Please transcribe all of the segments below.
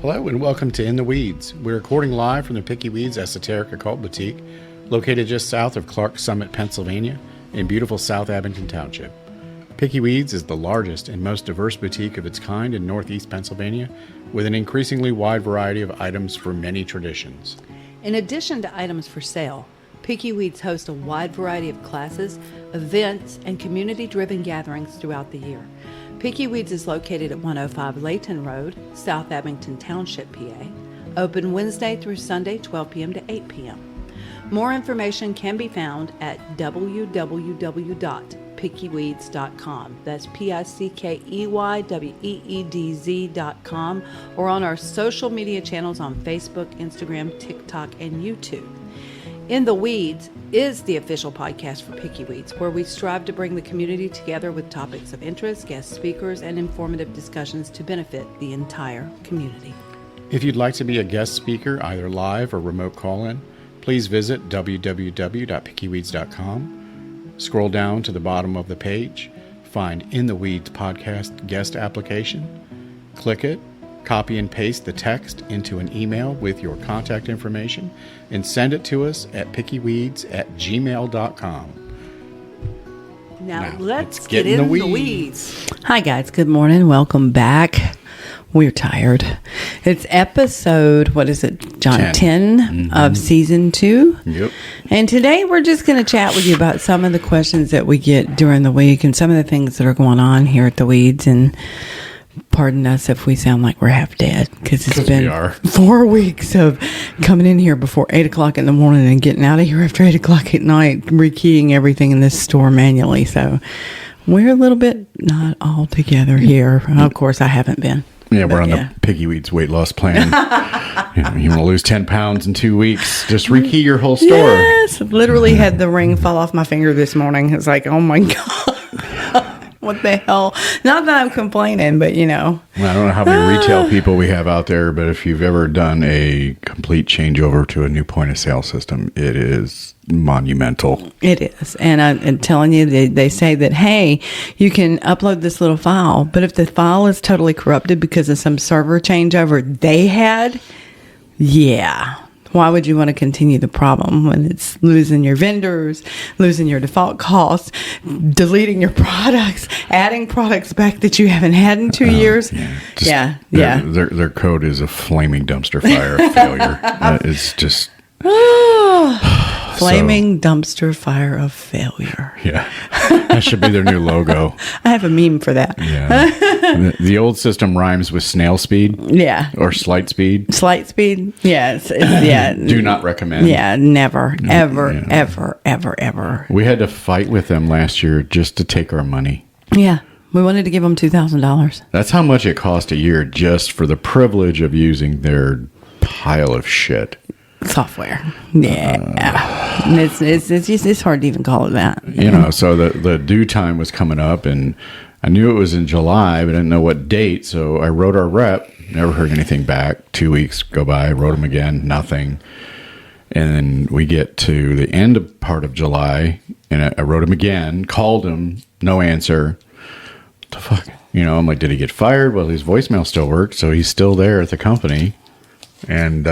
Hello and welcome to In the Weeds. We're recording live from the Picky Weeds Esoteric Occult Boutique, located just south of Clark Summit, Pennsylvania, in beautiful South Abington Township. Picky Weeds is the largest and most diverse boutique of its kind in Northeast Pennsylvania, with an increasingly wide variety of items for many traditions. In addition to items for sale, Picky Weeds hosts a wide variety of classes, events, and community-driven gatherings throughout the year. Picky Weeds is located at 105 Layton Road, South Abington Township, PA. Open Wednesday through Sunday, 12 p.m. to 8 p.m. More information can be found at www.pickyweeds.com. That's PICKEYWEEDZ.com, or on our social media channels on Facebook, Instagram, TikTok, and YouTube. In the Weeds is the official podcast for Picky Weeds, where we strive to bring the community together with topics of interest, guest speakers, and informative discussions to benefit the entire community. If you'd like to be a guest speaker, either live or remote call-in, please visit www.pickyweeds.com. Scroll down to the bottom of the page, find In the Weeds podcast guest application, click it, copy and paste the text into an email with your contact information, and send it to us at pickyweeds@gmail.com. Now let's get in the weeds. Hi guys, good morning. Welcome back. We're tired. It's episode, what is it, John? 10 of season 2. Yep. And today we're just going to chat with you about some of the questions that we get during the week and some of the things that are going on here at the Weeds. And pardon us if we sound like we're half dead, because it's been 4 weeks of coming in here before 8 o'clock in the morning and getting out of here after 8 o'clock at night, rekeying everything in this store manually. So we're a little bit not all together here. Of course, I haven't been. Yeah, we're on the Picky Weeds weight loss plan. You want to lose 10 pounds in 2 weeks, just rekey your whole store. Yes, literally had the ring fall off my finger this morning. It's like, oh my God. What the hell? Not that I'm complaining, but Well, I don't know how many retail people we have out there, but if you've ever done a complete changeover to a new point of sale system, it is monumental. It is. And I'm telling you, they say that, hey, you can upload this little file, but if the file is totally corrupted because of some server changeover they had, yeah. Why would you want to continue the problem when it's losing your vendors, losing your default costs, deleting your products, adding products back that you haven't had in 2 years? Their code is a flaming dumpster fire of failure. It's just... Flaming dumpster fire of failure. Yeah. That should be their new logo. I have a meme for that. Yeah. The old system rhymes with snail speed. Yeah. Or slight speed. Slight speed. Yes. Yeah. Do not recommend. Yeah. Never, ever. We had to fight with them last year just to take our money. Yeah. We wanted to give them $2,000. That's how much it cost a year just for the privilege of using their pile of shit. Software. Yeah. It's hard to even call it that. So the due time was coming up, and I knew it was in July, but I didn't know what date, so I wrote our rep, never heard anything back. 2 weeks go by, wrote him again, nothing. And then we get to the end of part of July, and I wrote him again, called him, no answer. What the fuck? I'm like, did he get fired? Well, his voicemail still works, so he's still there at the company. And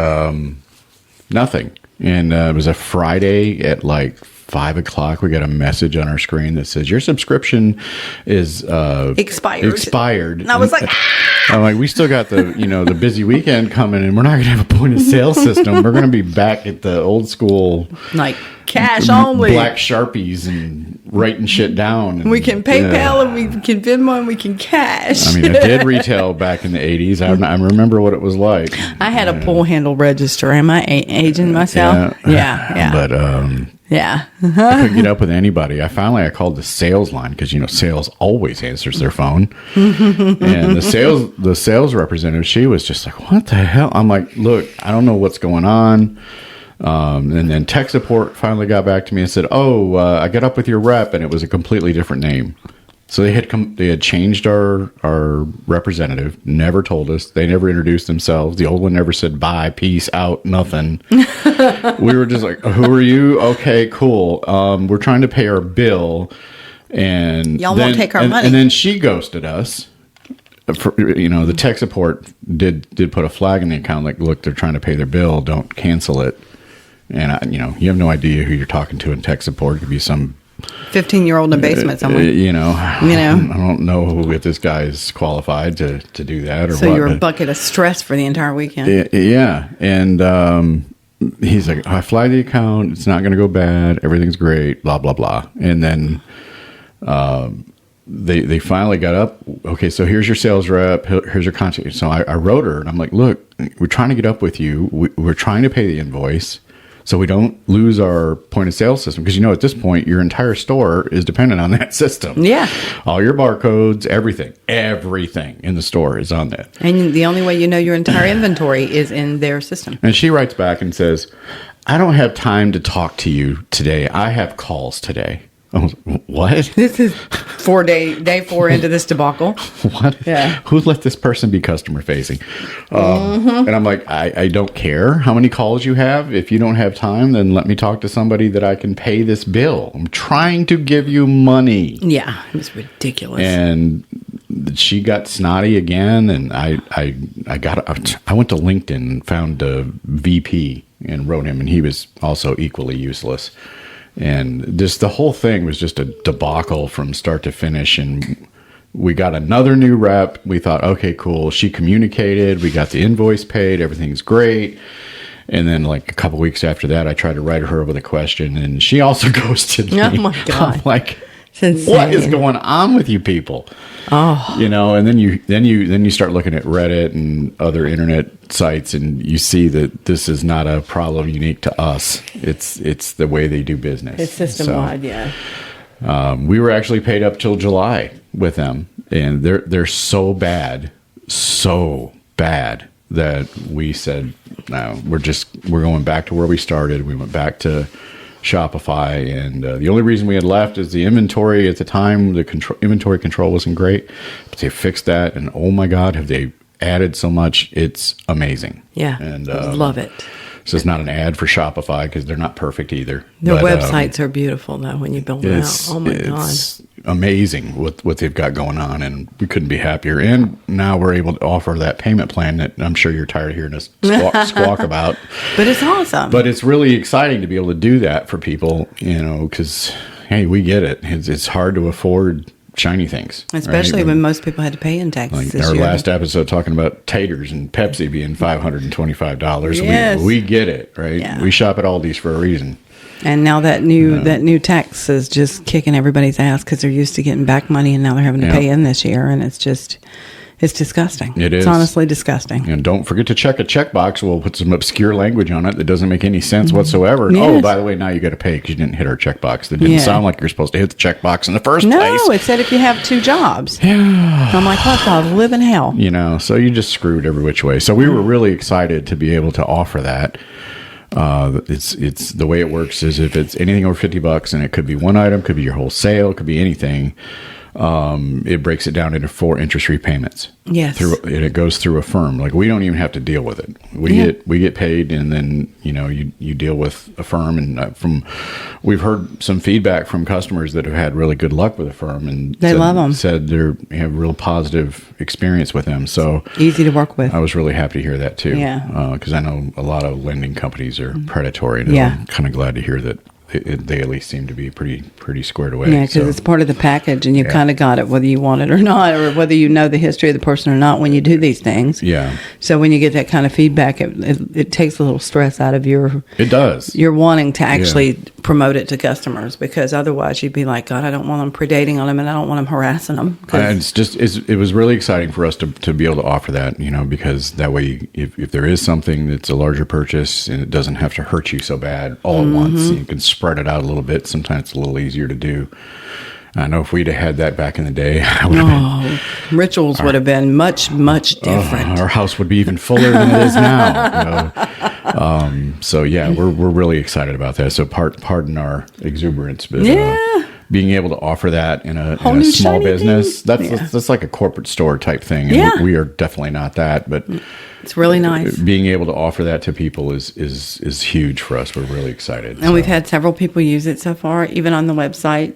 nothing. And it was a Friday at like 5 o'clock. We got a message on our screen that says your subscription is expired. And I was like, I'm like, we still got the the busy weekend coming, and we're not going to have a point of sale system. We're going to be back at the old school, like cash only, black Sharpies and writing shit down. And, we can PayPal and we can Venmo and we can cash. I mean, I did retail back in the 80s. I remember what it was like. I had a pull handle register. Am I aging myself? Yeah. But yeah. I couldn't get up with anybody. I called the sales line because sales always answers their phone. And the sales representative, she was just like, "What the hell?" I'm like, "Look, I don't know what's going on." And then tech support finally got back to me and said, "Oh, I got up with your rep, and it was a completely different name." So they had changed our representative, never told us. They never introduced themselves. The old one never said bye, peace, out, nothing. We were just like, who are you? Okay, cool. We're trying to pay our bill. And y'all won't take our money. And then she ghosted us. the tech support did put a flag in the account, like, look, they're trying to pay their bill, don't cancel it. And you have no idea who you're talking to in tech support. It could be some 15-year-old in a basement somewhere. I don't know if this guy is qualified to do that or so what. You're a bucket of stress for the entire weekend. Yeah, and he's like, I flagged the account. It's not going to go bad. Everything's great. Blah blah blah. And then they finally got up. Okay, so here's your sales rep. Here's your contact. So I wrote her, and I'm like, look, we're trying to get up with you. We're trying to pay the invoice, so we don't lose our point of sale system. Because at this point, your entire store is dependent on that system. Yeah. All your barcodes, everything in the store is on that. And the only way you know your entire inventory is in their system. And she writes back and says, I don't have time to talk to you today. I have calls today. I was, what? This is day 4 into this debacle. What? Yeah. Who let this person be customer facing? And I'm like, I don't care how many calls you have. If you don't have time, then let me talk to somebody that I can pay this bill. I'm trying to give you money. Yeah, it was ridiculous. And she got snotty again. And I went to LinkedIn and found a VP and wrote him, and he was also equally useless. And just the whole thing was just a debacle from start to finish. And we got another new rep. We thought, okay, cool. She communicated. We got the invoice paid. Everything's great. And then like a couple weeks after that, I tried to write her with a question, and she also ghosted me. Oh my God. I'm like, what is going on with you people? Oh, and then you start looking at Reddit and other internet sites, and you see that this is not a problem unique to us. It's the way they do business. it's system wide, yeah. We were actually paid up till July with them, and they're so bad that we said, no, we're going back to where we started. We went back to Shopify, and the only reason we had left is the inventory at the time. The inventory control wasn't great, but they fixed that, and oh my God, have they added so much? It's amazing. Yeah, and love it. So it's not an ad for Shopify because they're not perfect either. Their websites are beautiful though when you build them out. Oh my God, it's amazing what they've got going on, and we couldn't be happier. And now we're able to offer that payment plan that I'm sure you're tired of hearing us squawk about. But it's awesome. But it's really exciting to be able to do that for people, because hey, we get it. It's hard to afford shiny things, especially right? when most people had to pay in taxes. Like this our year. last episode talking about taters and Pepsi being $525. Yes. We get it, right? Yeah. We shop at Aldi's for a reason. And now that new tax is just kicking everybody's ass because they're used to getting back money, and now they're having to pay in this year, and it's disgusting. It is. It's honestly disgusting. And don't forget to check a checkbox. We'll put some obscure language on it that doesn't make any sense whatsoever. Yes. Oh, by the way, now you got to pay because you didn't hit our checkbox. That didn't sound like you're supposed to hit the checkbox in the first place. No, it said if you have 2 jobs. Yeah. I'm like, what the living hell? So you just screwed every which way. So we were really excited to be able to offer that. It's the way it works is if it's anything over $50, and it could be one item, could be your whole sale, could be anything. It breaks it down into 4 interest-free payments. Yes. And it goes through a firm. Like, we don't even have to deal with it. We get paid, and then you deal with a firm. And we've heard some feedback from customers that have had really good luck with a firm, and they love them. Said they have real positive experience with them. So easy to work with. I was really happy to hear that too. Yeah. Because I know a lot of lending companies are predatory. And I'm kind of glad to hear that. They at least seem to be pretty squared away. Yeah, because it's part of the package, and you kind of got it whether you want it or not, or whether you know the history of the person or not when you do these things. Yeah. So when you get that kind of feedback, it takes a little stress out of your... It does. You're wanting to actually promote it to customers, because otherwise you'd be like, God, I don't want them predating on them, and I don't want them harassing them. It was really exciting for us to be able to offer that, because that way, if there is something that's a larger purchase and it doesn't have to hurt you so bad all at once, you can spread it out a little bit. Sometimes it's a little easier to do. I know if we'd have had that back in the day, rituals would have been much, much different. Our house would be even fuller than it is now. So yeah, we're really excited about that. So pardon our exuberance, but being able to offer that in a small business, that's like a corporate store type thing. And we are definitely not that, but it's really nice. Being able to offer that to people is huge for us. We're really excited. And we've had several people use it so far, even on the website.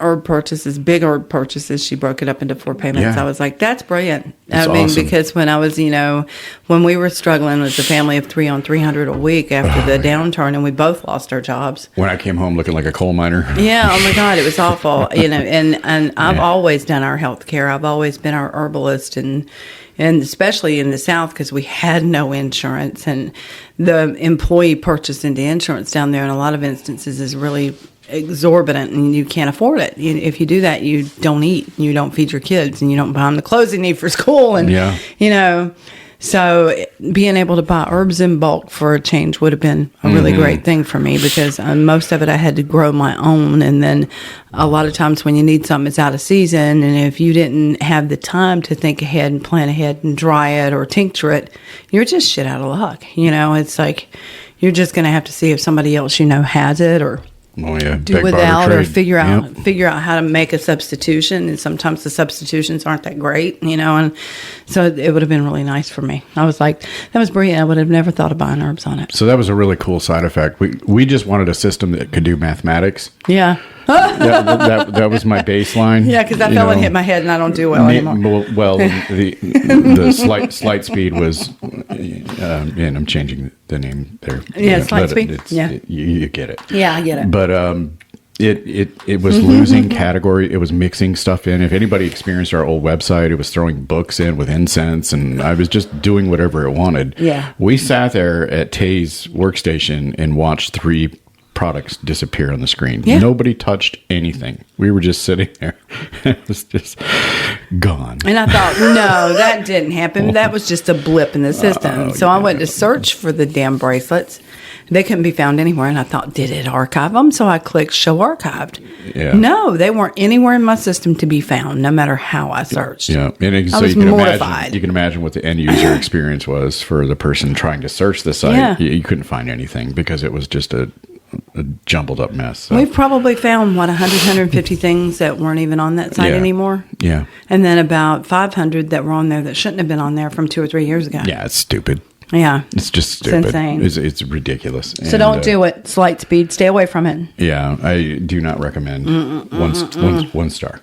herb purchases, big herb purchases. She broke it up into 4 payments. Yeah. I was like, that's brilliant. That's awesome. Because when I was, when we were struggling with a family of 3 on 300 a week after the downturn, and we both lost our jobs. When I came home looking like a coal miner. Yeah. Oh my God, it was awful. And I've always done our health care. I've always been our herbalist, and especially in the South, because we had no insurance, and the employee purchase into insurance down there in a lot of instances is really exorbitant, and you can't afford it. If you do that, you don't eat, you don't feed your kids, and you don't buy them the clothes they need for school. And so being able to buy herbs in bulk for a change would have been a really great thing for me, because most of it I had to grow my own. And then a lot of times when you need something, it's out of season. And if you didn't have the time to think ahead and plan ahead and dry it or tincture it, you're just shit out of luck. It's like you're just going to have to see if somebody else has it, or do without, or figure out how to make a substitution. And sometimes the substitutions aren't that great, and so it would have been really nice for me. I was like, that was brilliant. I would have never thought of buying herbs on it. So that was a really cool side effect. We just wanted a system that could do mathematics. Yeah. that was my baseline. Yeah, because I fell and hit my head, and I don't do well anymore. Well, the slight speed was, and I'm changing the name there. Yeah, slight speed. You get it. Yeah, I get it. But it was losing category. It was mixing stuff in. If anybody experienced our old website, it was throwing books in with incense, and I was just doing whatever it wanted. Yeah. We sat there at Tay's workstation and watched 3 products disappear on the screen. Yeah. Nobody touched anything. We were just sitting there. It was just gone. And I thought, no, that didn't happen. That was just a blip in the system. So I went to search for the damn bracelets. They couldn't be found anywhere. And I thought, did it archive them? So I clicked show archived. Yeah. No, they weren't anywhere in my system to be found, no matter how I searched. Yeah. And I was mortified. You can imagine what the end user experience was for the person trying to search the site. Yeah. You couldn't find anything because it was just a jumbled up mess. So. We've probably found 150 things that weren't even on that site anymore. Yeah. And then about 500 that were on there that shouldn't have been on there from 2 or 3 years ago. Yeah, it's stupid. Yeah. It's just stupid. It's insane. It's ridiculous. So don't do it. Slight speed. Stay away from it. Yeah, I do not recommend. One star.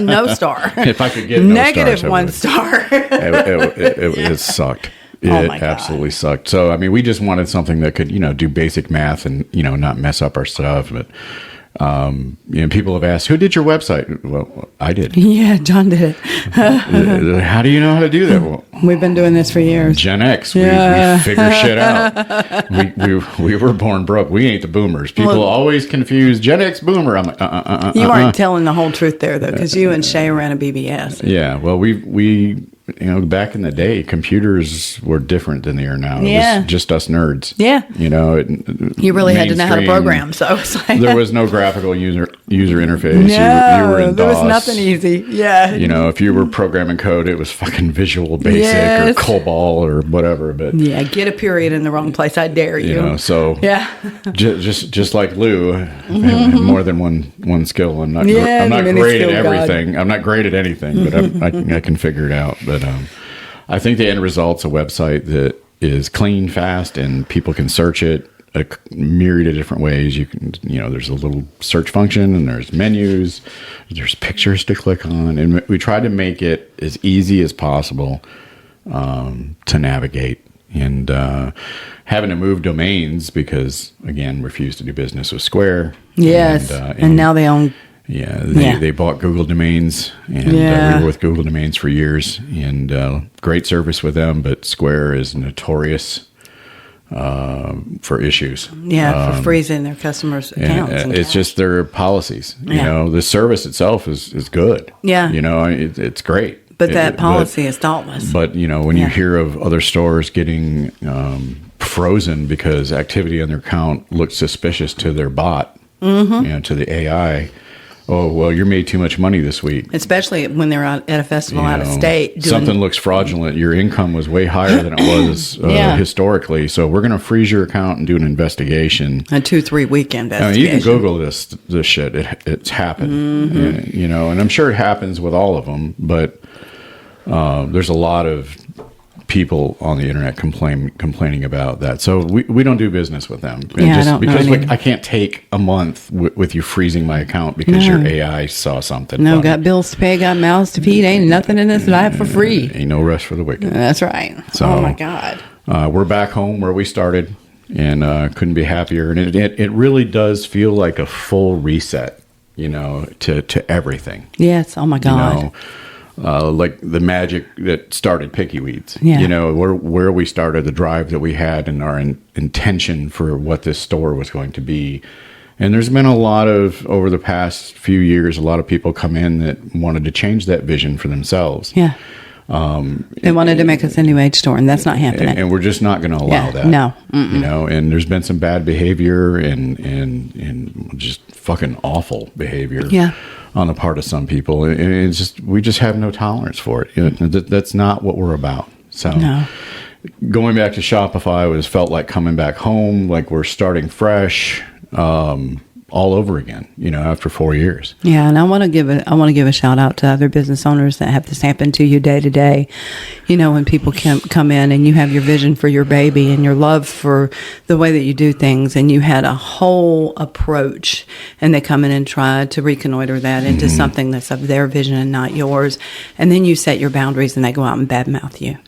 No star. If I could get no negative stars, 1 star. it sucked. It absolutely sucked. So, I mean, we just wanted something that could, do basic math and, not mess up our stuff. But, people have asked, who did your website? Well, I did. Yeah, John did it. How do you know how to do that? Well, we've been doing this for years. Gen X. We figure shit out. We were born broke. We ain't the boomers. People always confuse Gen X boomer. I'm like, You weren't telling the whole truth there, though, because you and Shay ran a BBS. Yeah, well, we back in the day, computers were different than they are now. It was just us nerds. Yeah. You really had to know how to program, so it's like there was no graphical user interface. No, you were in there DOS. was nothing easy. Yeah. If you were programming code, it was fucking Visual Basic or COBOL or whatever. But yeah, get a period in the wrong place. I dare you. So yeah. just like Lou, I have more than one skill. I'm not great at everything. I'm not great at anything, but I can figure it out. But I think the end result's a website that is clean, fast, and people can search it a myriad of different ways. You can, there's a little search function, and there's menus, there's pictures to click on, and we try to make it as easy as possible to navigate. And having to move domains because, again, refused to do business with Square. Yes, and now they own. Yeah, they bought Google Domains, and we were with Google Domains for years, and great service with them, but Square is notorious for issues. Yeah, for freezing their customers' accounts. And it's just their policies. The service itself is good. Yeah. It's great. But that policy is thoughtless. But, when you hear of other stores getting frozen because activity on their account looks suspicious to their bot, to the AI, oh, well, you made too much money this week. Especially when they're out at a festival out of state. Something looks fraudulent. Your income was way higher than it was historically. So we're going to freeze your account and do an investigation. A 2-3 week investigation. You can Google this shit. It's happened. And I'm sure it happens with all of them. But there's a lot of people on the internet complaining about that. So we don't do business with them. Yeah, I don't because know I can't take a month with you freezing my account because your AI saw something. No, funny. got bills to pay, got mouths to feed. Ain't nothing in this life for free. Ain't no rest for the wicked. That's right. So, oh my God. We're back home where we started, and couldn't be happier. And it really does feel like a full reset, to everything. Yes. Oh my God. Like the magic that started Picky Weeds. Yeah. Where we started, the drive that we had, and our intention for what this store was going to be. And there's been over the past few years, a lot of people come in that wanted to change that vision for themselves. Yeah. They wanted to make us a new age store, and that's not happening. And we're just not going to allow that. No. And there's been some bad behavior and just fucking awful behavior. Yeah. On the part of some people, and we just have no tolerance for it. That's not what we're about. So, no. Going back to Shopify felt like coming back home, like we're starting fresh, all over again. After 4 years. Yeah, and I want to give a shout out to other business owners that have this happen to you day to day. When people come in and you have your vision for your baby and your love for the way that you do things, and you had a whole approach, and they come in and try to reconnoiter that into something that's of their vision and not yours, and then you set your boundaries and they go out and badmouth you.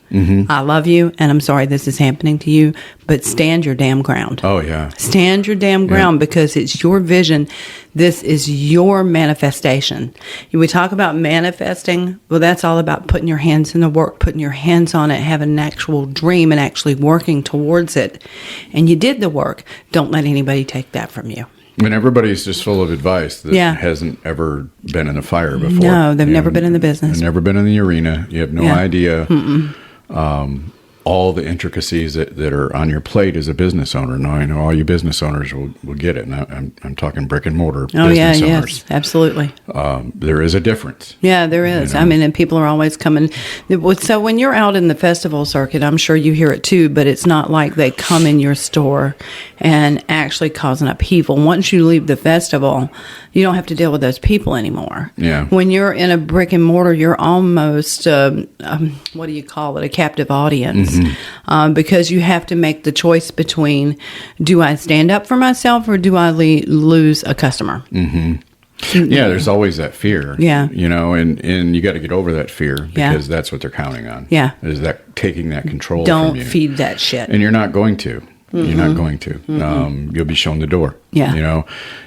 I love you, and I'm sorry this is happening to you, but stand your damn ground. Oh yeah, stand your damn ground, because it's your vision. This is your manifestation. We talk about manifesting. Well, that's all about putting your hands in the work, putting your hands on it, having an actual dream, and actually working towards it. And you did the work. Don't let anybody take that from you. And everybody's just full of advice that hasn't ever been in a fire before. No, they've never been in the business. They've never been in the arena. You have no idea. All the intricacies that are on your plate as a business owner. Now, I know all you business owners will get it. And I'm talking brick and mortar business owners. Yes, absolutely. There is a difference. Yeah, there is. And people are always coming. So when you're out in the festival circuit, I'm sure you hear it too, but it's not like they come in your store and actually cause an upheaval. Once you leave the festival, you don't have to deal with those people anymore. Yeah. When you're in a brick and mortar, you're almost, what do you call it, a captive audience. Because you have to make the choice between, do I stand up for myself or do I lose a customer? Yeah, there's always that fear. Yeah. And you got to get over that fear, because that's what they're counting on. Yeah. Is that taking that control Don't from you. feed that shit. And you're not going to. You're not going to. You'll be shown the door. Yeah.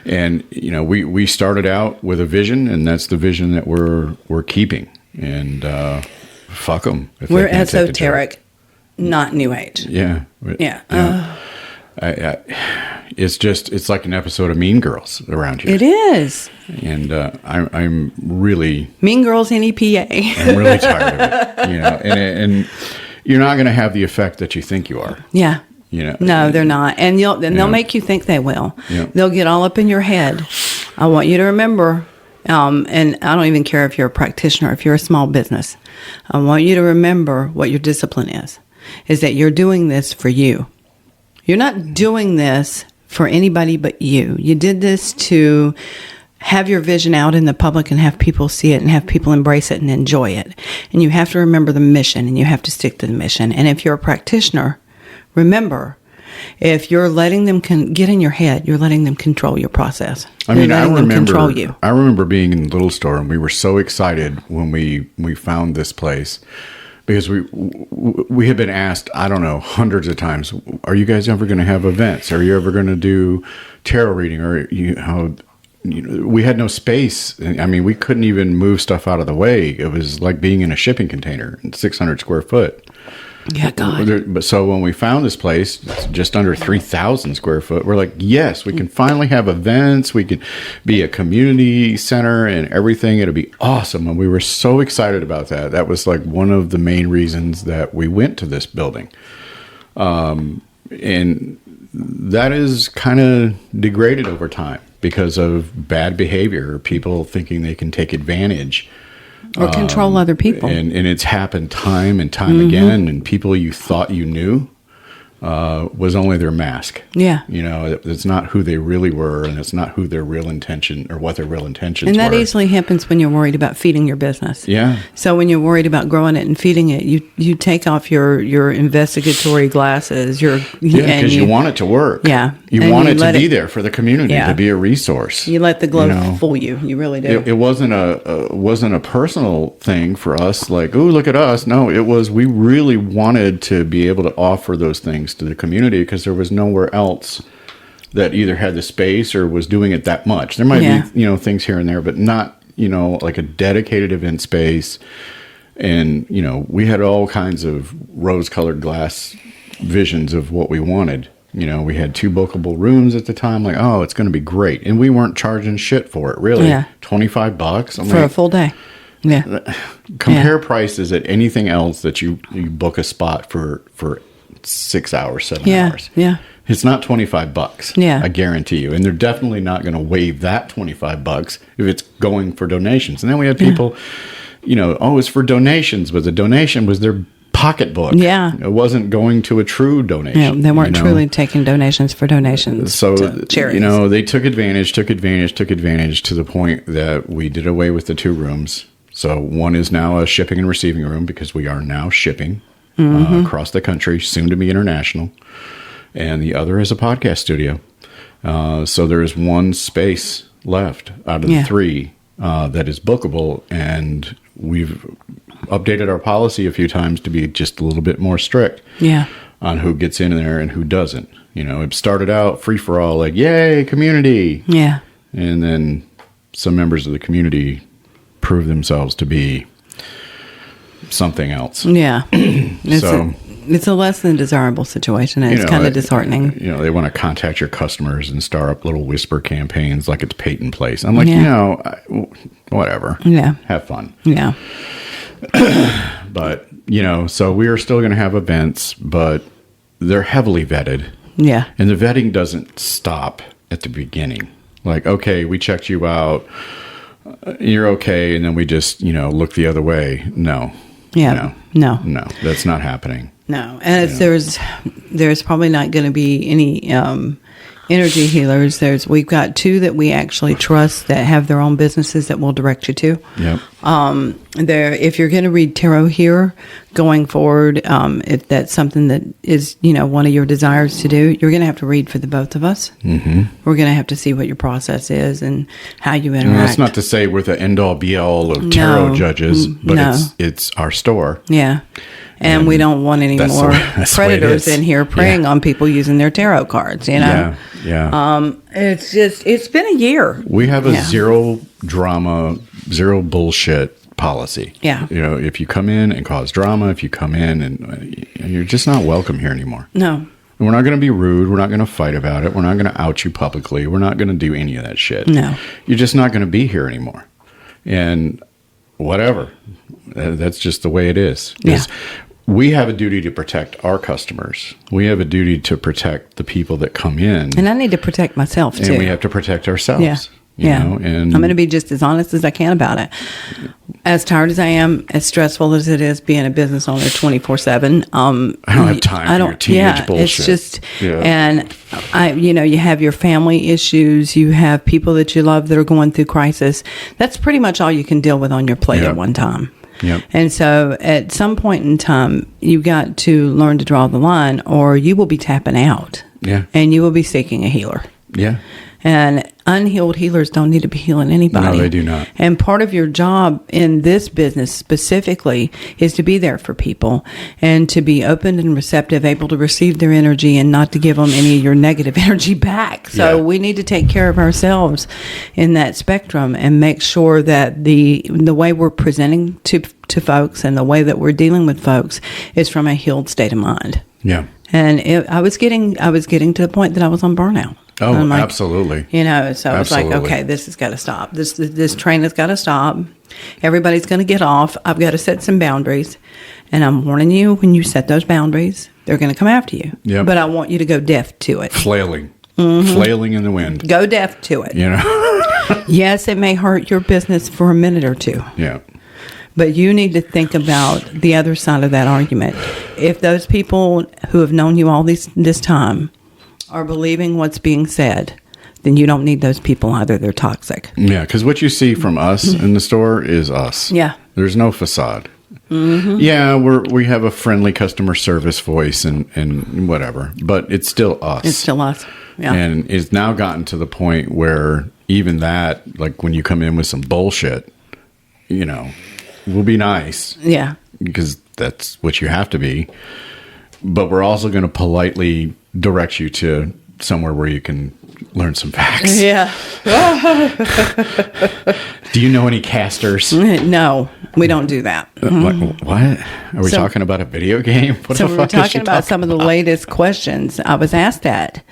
And we started out with a vision, and that's the vision that we're keeping. And fuck them. We're esoteric, not new age. Yeah. Yeah. It's like an episode of Mean Girls around here. It is. And I'm really Mean Girls NEPA. I'm really tired of it. And you're not going to have the effect that you think you are. Yeah. No, they're not. And they'll make you think they will. Yeah. They'll get all up in your head. I want you to remember, and I don't even care if you're a practitioner, if you're a small business, I want you to remember what your discipline is that you're doing this for you. You're not doing this for anybody but you. You did this to have your vision out in the public and have people see it and have people embrace it and enjoy it. And you have to remember the mission, and you have to stick to the mission. And if you're a practitioner, remember, if you're letting them get in your head, you're letting them control your process. I remember being in the little store, and we were so excited when we found this place, because we had been asked, I don't know, hundreds of times, are you guys ever going to have events? Are you ever going to do tarot reading? Or we had no space. I mean, we couldn't even move stuff out of the way. It was like being in a shipping container, 600 square foot. Yeah, God. But so when we found this place, it's just under 3,000 square foot, we're like, yes, we can finally have events. We can be a community center and everything. It'll be awesome. And we were so excited about that. That was like one of the main reasons that we went to this building. And that is kind of degraded over time because of bad behavior, or people thinking they can take advantage or control other people. And it's happened time and time again, and people you thought you knew was only their mask. Yeah. It's not who they really were, and it's not who their real intention or what their real intentions were. And that easily happens when you're worried about feeding your business. Yeah. So when you're worried about growing it and feeding it, you take off your investigatory glasses. Because you want it to work. Yeah. You want it to be there for the community, to be a resource. You let the glow fool you. You really do. It wasn't a personal thing for us, like, oh, look at us. No, it was, we really wanted to be able to offer those things to the community because there was nowhere else that either had the space or was doing it that much. There might be, things here and there, but not, like a dedicated event space. And, we had all kinds of rose-colored glass visions of what we wanted. We had 2 bookable rooms at the time, like, oh, it's going to be great. And we weren't charging shit for it, really. Yeah. $25 for a full day. Yeah. Compare prices at anything else that you book a spot for 6 hours, 7 hours. Yeah. It's not $25. Yeah. I guarantee you. And they're definitely not going to waive that $25 if it's going for donations. And then we had people, it's for donations, but the donation was their pocketbook. Yeah. It wasn't going to a true donation. Yeah, they weren't truly taking donations for donations. So, charities. They took advantage to the point that we did away with the 2 rooms. So one is now a shipping and receiving room because we are now shipping across the country, soon to be international. And the other is a podcast studio. So there is 1 space left out of the 3 that is bookable. And we've updated our policy a few times to be just a little bit more strict on who gets in there and who doesn't. It started out free for all, like, yay, community. Yeah. And then some members of the community proved themselves to be something else. Yeah. It's a less than desirable situation, and it's kind of disheartening. They want to contact your customers and start up little whisper campaigns like it's Peyton Place. I'm like, whatever. Yeah. Have fun. Yeah. But, so we are still going to have events, but they're heavily vetted. Yeah. And the vetting doesn't stop at the beginning. Like, okay, we checked you out. You're okay. And then we just, look the other way. No. Yeah. No, that's not happening. No. And there's probably not going to be any energy healers. We've got 2 that we actually trust that have their own businesses that we'll direct you to. Yep. If you're going to read tarot here going forward, if that's something that is, one of your desires to do, you're going to have to read for the both of us. Mm-hmm. We're going to have to see what your process is and how you interact. And that's not to say we're the end all be all of tarot judges, but it's our store. Yeah. And we don't want any more predators in here preying on people using their tarot cards, Yeah. It's been a year. We have a zero drama, zero bullshit policy. Yeah. If you come in and cause drama, if you come in and you're just not welcome here anymore. No. And we're not going to be rude. We're not going to fight about it. We're not going to out you publicly. We're not going to do any of that shit. No. You're just not going to be here anymore. And whatever. That's just the way it is. Yeah. We have a duty to protect our customers. We have a duty to protect the people that come in. And I need to protect myself, too. And we have to protect ourselves. Yeah. And I'm going to be just as honest as I can about it. As tired as I am, as stressful as it is being a business owner 24/7. I don't have time for your teenage bullshit. It's just, and you have your family issues. You have people that you love that are going through crisis. That's pretty much all you can deal with on your plate at one time. Yep. And so at some point in time, you've got to learn to draw the line or you will be tapping out. Yeah. And you will be seeking a healer. Yeah. And unhealed healers don't need to be healing anybody. No, they do not. And part of your job in this business specifically is to be there for people and to be open and receptive, able to receive their energy and not to give them any of your negative energy back. So we need to take care of ourselves in that spectrum and make sure that the way we're presenting to folks and the way that we're dealing with folks is from a healed state of mind. Yeah. And I was getting to the point that I was on burnout. Oh, absolutely. So I was like, okay, this has got to stop. This train has got to stop. Everybody's going to get off. I've got to set some boundaries. And I'm warning you, when you set those boundaries, they're going to come after you. Yep. But I want you to go deaf to it. Flailing. Mm-hmm. Flailing in the wind. Go deaf to it. Yes, it may hurt your business for a minute or two. Yeah. But you need to think about the other side of that argument. If those people who have known you all this time are believing what's being said, then you don't need those people either. They're toxic. Yeah, because what you see from us in the store is us. Yeah. There's no facade. Mm-hmm. Yeah, we have a friendly customer service voice and whatever, but it's still us. It's still us. Yeah. And it's now gotten to the point where even that, like when you come in with some bullshit, we'll be nice. Yeah. Because that's what you have to be. But we're also going to politely direct you to somewhere where you can learn some facts. Yeah. Do you know any casters? No, we don't do that. What? Are we talking about a video game? What so the we were fuck is she talking about some of the latest questions I was asked that.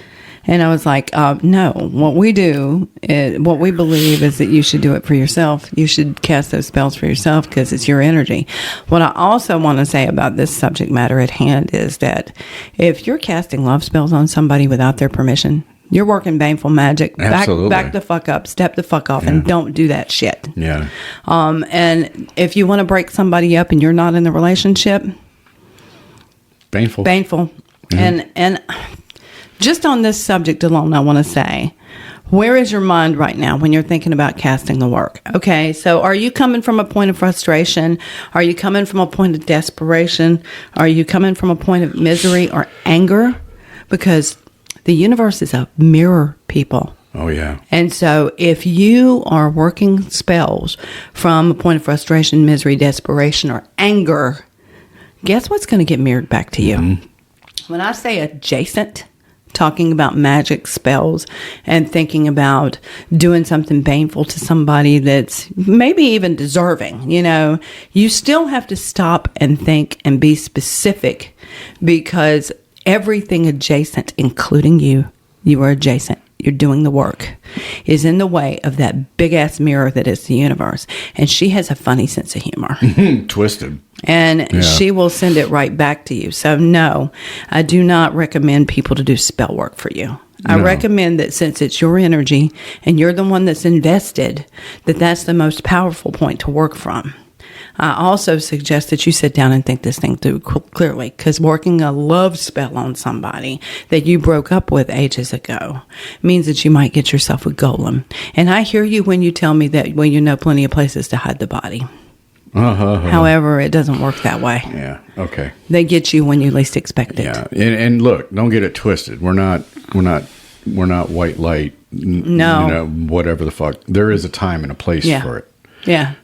And I was like, no, what we believe is that you should do it for yourself. You should cast those spells for yourself because it's your energy. What I also want to say about this subject matter at hand is that if you're casting love spells on somebody without their permission, you're working baneful magic. Absolutely. Back the fuck up, step the fuck off, and don't do that shit. Yeah. And if you want to break somebody up and you're not in the relationship, baneful. Mm-hmm. And just on this subject alone, I want to say, where is your mind right now when you're thinking about casting the work? Okay, so are you coming from a point of frustration? Are you coming from a point of desperation? Are you coming from a point of misery or anger? Because the universe is a mirror, people. Oh, yeah. And so if you are working spells from a point of frustration, misery, desperation, or anger, guess what's going to get mirrored back to you? Mm-hmm. When I say adjacent, talking about magic spells and thinking about doing something baneful to somebody that's maybe even deserving, you still have to stop and think and be specific, because everything adjacent, including you are adjacent. You're doing the work, is in the way of that big ass mirror that is the universe. And she has a funny sense of humor. Twisted. And she will send it right back to you. So no, I do not recommend people to do spell work for you. I recommend that since it's your energy and you're the one that's invested, that's the most powerful point to work from. I also suggest that you sit down and think this thing through clearly, because working a love spell on somebody that you broke up with ages ago means that you might get yourself a golem. And I hear you when you tell me that, well, you know plenty of places to hide the body. However, it doesn't work that way. Yeah. Okay. They get you when you least expect it. Yeah. And look, don't get it twisted. We're not white light. No. Whatever the fuck. There is a time and a place for it. Yeah.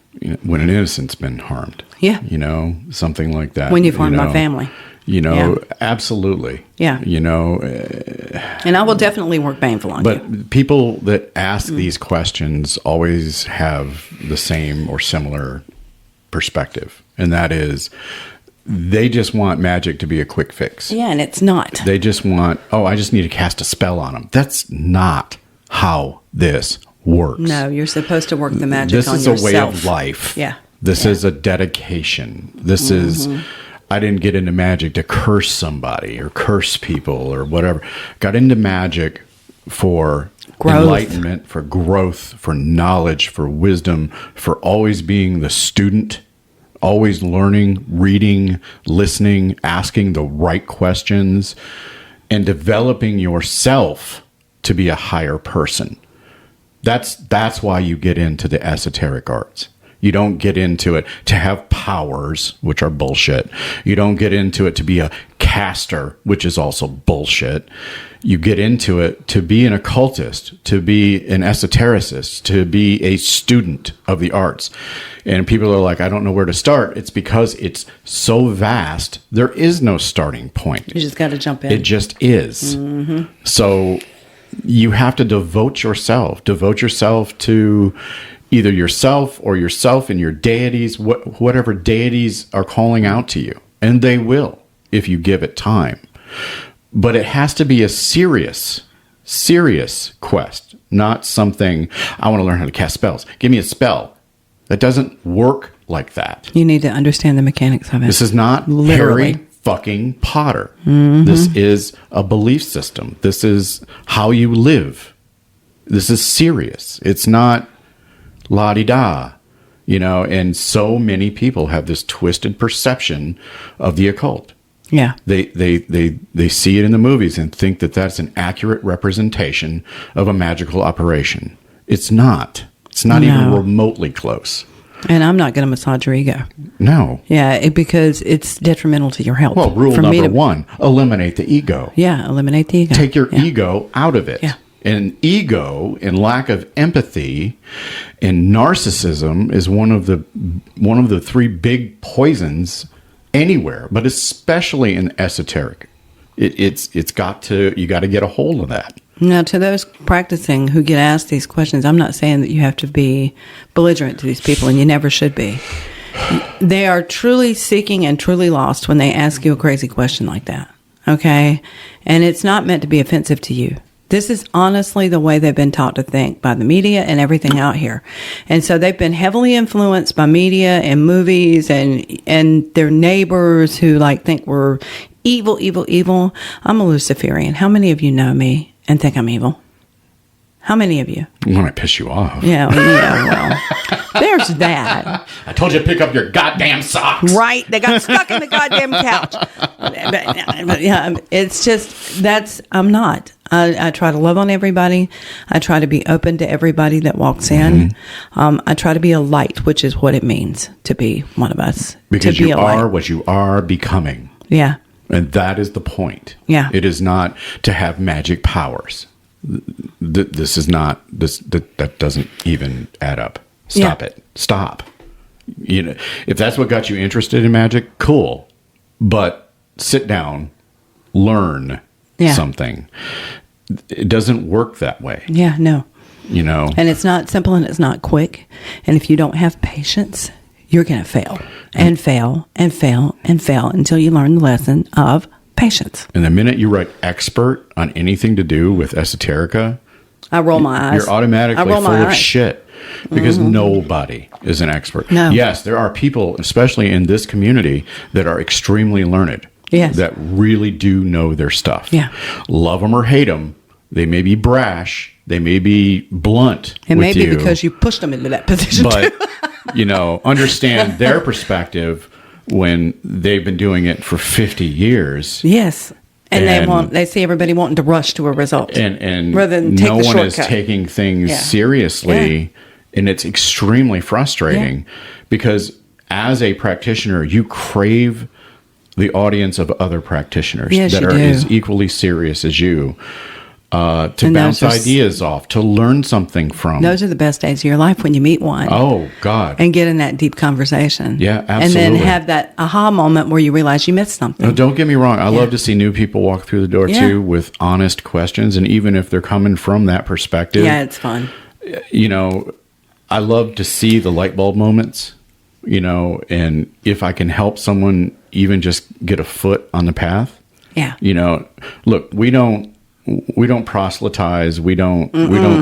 When an innocent's been harmed. Yeah. Something like that. When you've harmed my family. Absolutely. Yeah. And I will definitely work baneful on you. But people that ask these questions always have the same or similar perspective. And that is, they just want magic to be a quick fix. Yeah, and it's not. They just want, I just need to cast a spell on them. That's not how this works. No, you're supposed to work the magic on yourself. This is a way of life. Yeah. This is a dedication. This is, I didn't get into magic to curse somebody or curse people or whatever. Got into magic for enlightenment, for growth, for knowledge, for wisdom, for always being the student, always learning, reading, listening, asking the right questions, and developing yourself to be a higher person. That's why you get into the esoteric arts. You don't get into it to have powers, which are bullshit. You don't get into it to be a caster, which is also bullshit. You get into it to be an occultist, to be an esotericist, to be a student of the arts. And people are like, I don't know where to start. It's because it's so vast. There is no starting point. You just got to jump in. It just is. Mm-hmm. So you have to devote yourself to either yourself or yourself and your deities, whatever deities are calling out to you. And they will, if you give it time. But it has to be a serious quest, not something, I want to learn how to cast spells. Give me a spell. That doesn't work like that. You need to understand the mechanics of it. This is not Literally. Harry fucking Potter. Mm-hmm. This is a belief system. This is how you live. This is serious. It's not la-di-da. and so many people have this twisted perception of the occult. Yeah. They see it in the movies and think that that's an accurate representation of a magical operation. It's not. It's not even remotely close. And I'm not going to massage your ego. No. Yeah, because it's detrimental to your health. Well, rule number one, eliminate the ego. Yeah, eliminate the ego. Take your ego out of it. Yeah. And ego and lack of empathy and narcissism is one of the three big poisons anywhere, but especially in esoteric. You got to get a hold of that. Now, to those practicing who get asked these questions, I'm not saying that you have to be belligerent to these people, and you never should be. They are truly seeking and truly lost when they ask you a crazy question like that, okay? And it's not meant to be offensive to you. This is honestly the way they've been taught to think by the media and everything out here. And so they've been heavily influenced by media and movies and their neighbors who think we're evil, evil, evil. I'm a Luciferian. How many of you know me and think I'm evil? How many of you? When I piss you off. Yeah, well, there's that. I told you to pick up your goddamn socks. Right. They got stuck in the goddamn couch. But yeah, it's just, I'm not. I try to love on everybody. I try to be open to everybody that walks in. I try to be a light, which is what it means to be one of us. Because to be you are what you are becoming. Yeah. And that is the point. Yeah. It is not to have magic powers. This is not, that doesn't even add up. Stop it. Stop. If that's what got you interested in magic, cool. But sit down, learn something. It doesn't work that way. Yeah, no. And it's not simple and it's not quick. And if you don't have patience, you're going to fail and fail and fail and fail until you learn the lesson of patience. And the minute you write expert on anything to do with esoterica, I roll my eyes. You're automatically full of shit because nobody is an expert. No. Yes, there are people, especially in this community, that are extremely learned. Yes. That really do know their stuff. Yeah. Love them or hate them. They may be brash. They may be blunt. It may be you, because you pushed them into that position. But, understand their perspective when they've been doing it for 50 years. Yes. And they see everybody wanting to rush to a result. And rather than take no the one shortcut. is taking things seriously. Yeah. And it's extremely frustrating because as a practitioner, you crave the audience of other practitioners that are as equally serious as you. To bounce ideas off, to learn something from. Those are the best days of your life when you meet one. Oh, God. And get in that deep conversation. Yeah, absolutely. And then have that aha moment where you realize you missed something. No, don't get me wrong. I love to see new people walk through the door, too, with honest questions. And even if they're coming from that perspective. Yeah, it's fun. I love to see the light bulb moments, and if I can help someone even just get a foot on the path. Yeah. Look, we don't proselytize. We don't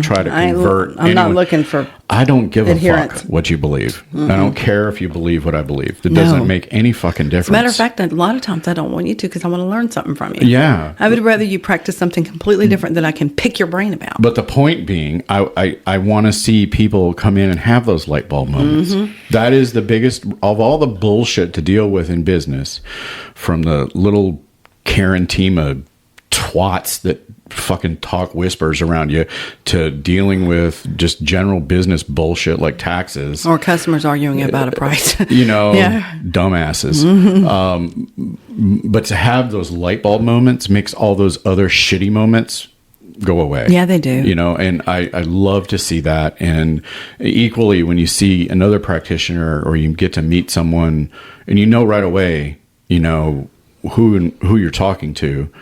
try to convert. I'm not looking for. I don't give adherence. a fuck what you believe. I don't care if you believe what I believe. It doesn't make any fucking difference. As a matter of fact, a lot of times I don't want you to because I want to learn something from you. Yeah. I would rather you practice something completely different that I can pick your brain about. But the point being, I want to see people come in and have those light bulb moments. That is the biggest of all the bullshit to deal with in business, from the little Karen team of twats that fucking talk whispers around you to dealing with just general business bullshit like taxes or customers arguing about a price. Dumbasses. But to have those light bulb moments makes all those other shitty moments go away. Yeah, they do. And I love to see that. And equally, when you see another practitioner or you get to meet someone and right away, who you're talking to,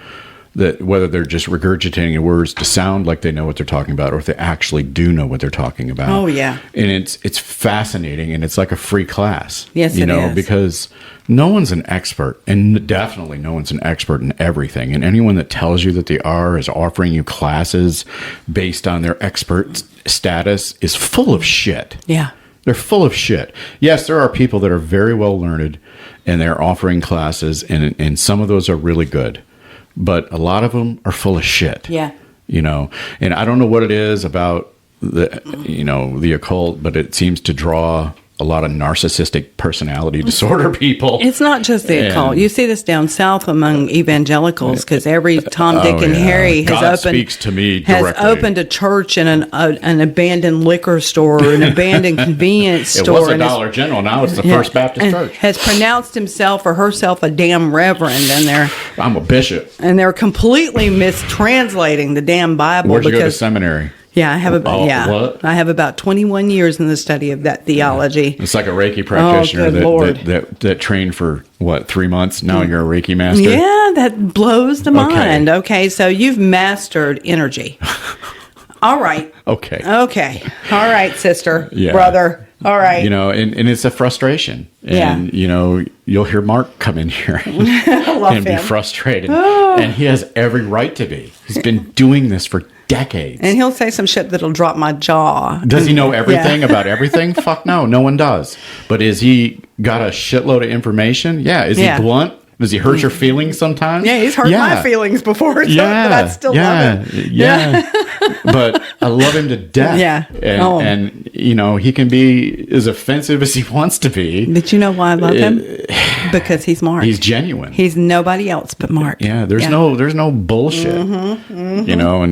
that whether they're just regurgitating your words to sound like they know what they're talking about or if they actually do know what they're talking about. Oh, yeah. And it's fascinating, and it's like a free class. Yes, it is. Because no one's an expert, and definitely no one's an expert in everything. And anyone that tells you that they is offering you classes based on their expert status is full of shit. Yeah. They're full of shit. Yes, there are people that are very well learned, and they're offering classes, and some of those are really good. But a lot of them are full of shit. Yeah. And I don't know what it is about the occult, but it seems to draw a lot of narcissistic personality disorder people. It's not just the occult. You see this down south among evangelicals because every Tom, Dick, and Harry has opened a church and an abandoned liquor store, an abandoned convenience store. It was a Dollar General. Now it's the First Baptist Church. Has pronounced himself or herself a damn reverend, and I'm a bishop. And they're completely mistranslating the damn Bible. Where'd you go to seminary? Yeah, I have I have about 21 years in the study of that theology. It's like a Reiki practitioner that trained for 3 months. Now you're a Reiki master. Yeah, that blows the mind. Okay, so you've mastered energy. All right. Okay. All right, sister, brother. All right. And it's a frustration. And, you'll hear Mark come in here and be frustrated. And he has every right to be. He's been doing this for decades. And he'll say some shit that'll drop my jaw. Does he know everything about everything? Fuck no. No one does. But is he got a shitload of information? Yeah. Is he blunt? Does he hurt your feelings sometimes? Yeah, he's hurt my feelings before. But I still love him. Yeah. But I love him to death. Yeah. And he can be as offensive as he wants to be. But you know why I love him? Because he's Mark. He's genuine. He's nobody else but Mark. Yeah. There's no bullshit. And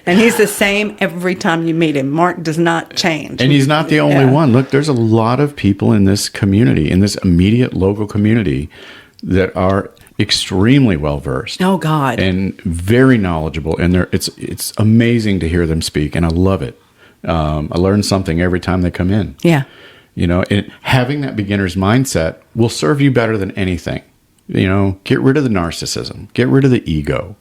he's the same every time you meet him. Mark does not change. And he's not the only one. Look, there's a lot of people in this community, in this immediate local community, that are extremely well versed. Oh God. And very knowledgeable. And it's amazing to hear them speak, and I love it. I learn something every time they come in. Yeah. And having that beginner's mindset will serve you better than anything. Get rid of the narcissism. Get rid of the ego.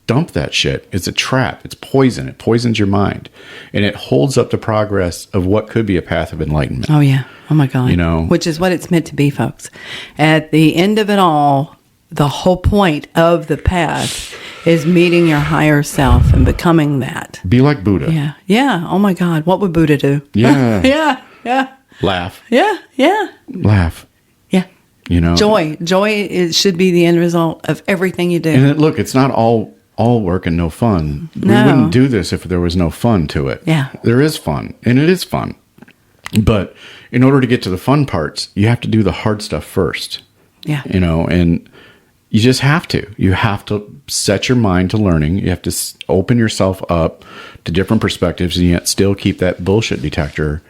Dump that shit. It's a trap. It's poison. It poisons your mind. And it holds up the progress of what could be a path of enlightenment. Oh, yeah. Oh, my God. Which is what it's meant to be, folks. At the end of it all, the whole point of the path is meeting your higher self and becoming that. Be like Buddha. Yeah. Yeah. Oh, my God. What would Buddha do? Yeah. Yeah. Laugh. Yeah. Laugh. Yeah. Joy. Joy should be the end result of everything you do. And look, it's not all work and no fun. No. We wouldn't do this if there was no fun to it. Yeah. There is fun, and it is fun. But in order to get to the fun parts, you have to do the hard stuff first. Yeah. And you just have to. You have to set your mind to learning. You have to open yourself up to different perspectives, and yet still keep that bullshit detector,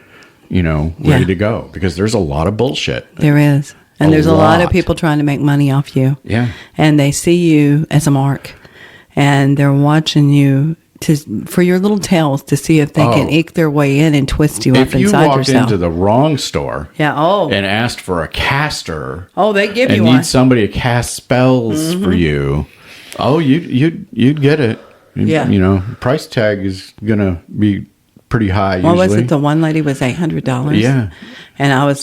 ready to go. Because there's a lot of bullshit. There is. And there's a lot of people trying to make money off you. Yeah. And they see you as a mark. And they're watching you for your little tails to see if they can eke their way in and twist you up inside yourself. If you walked into the wrong store and asked for a caster, they give you and one. need somebody to cast spells for you, you'd get it. Yeah. Price tag is going to be pretty high What usually. was it? The one lady was $800. Yeah. And I was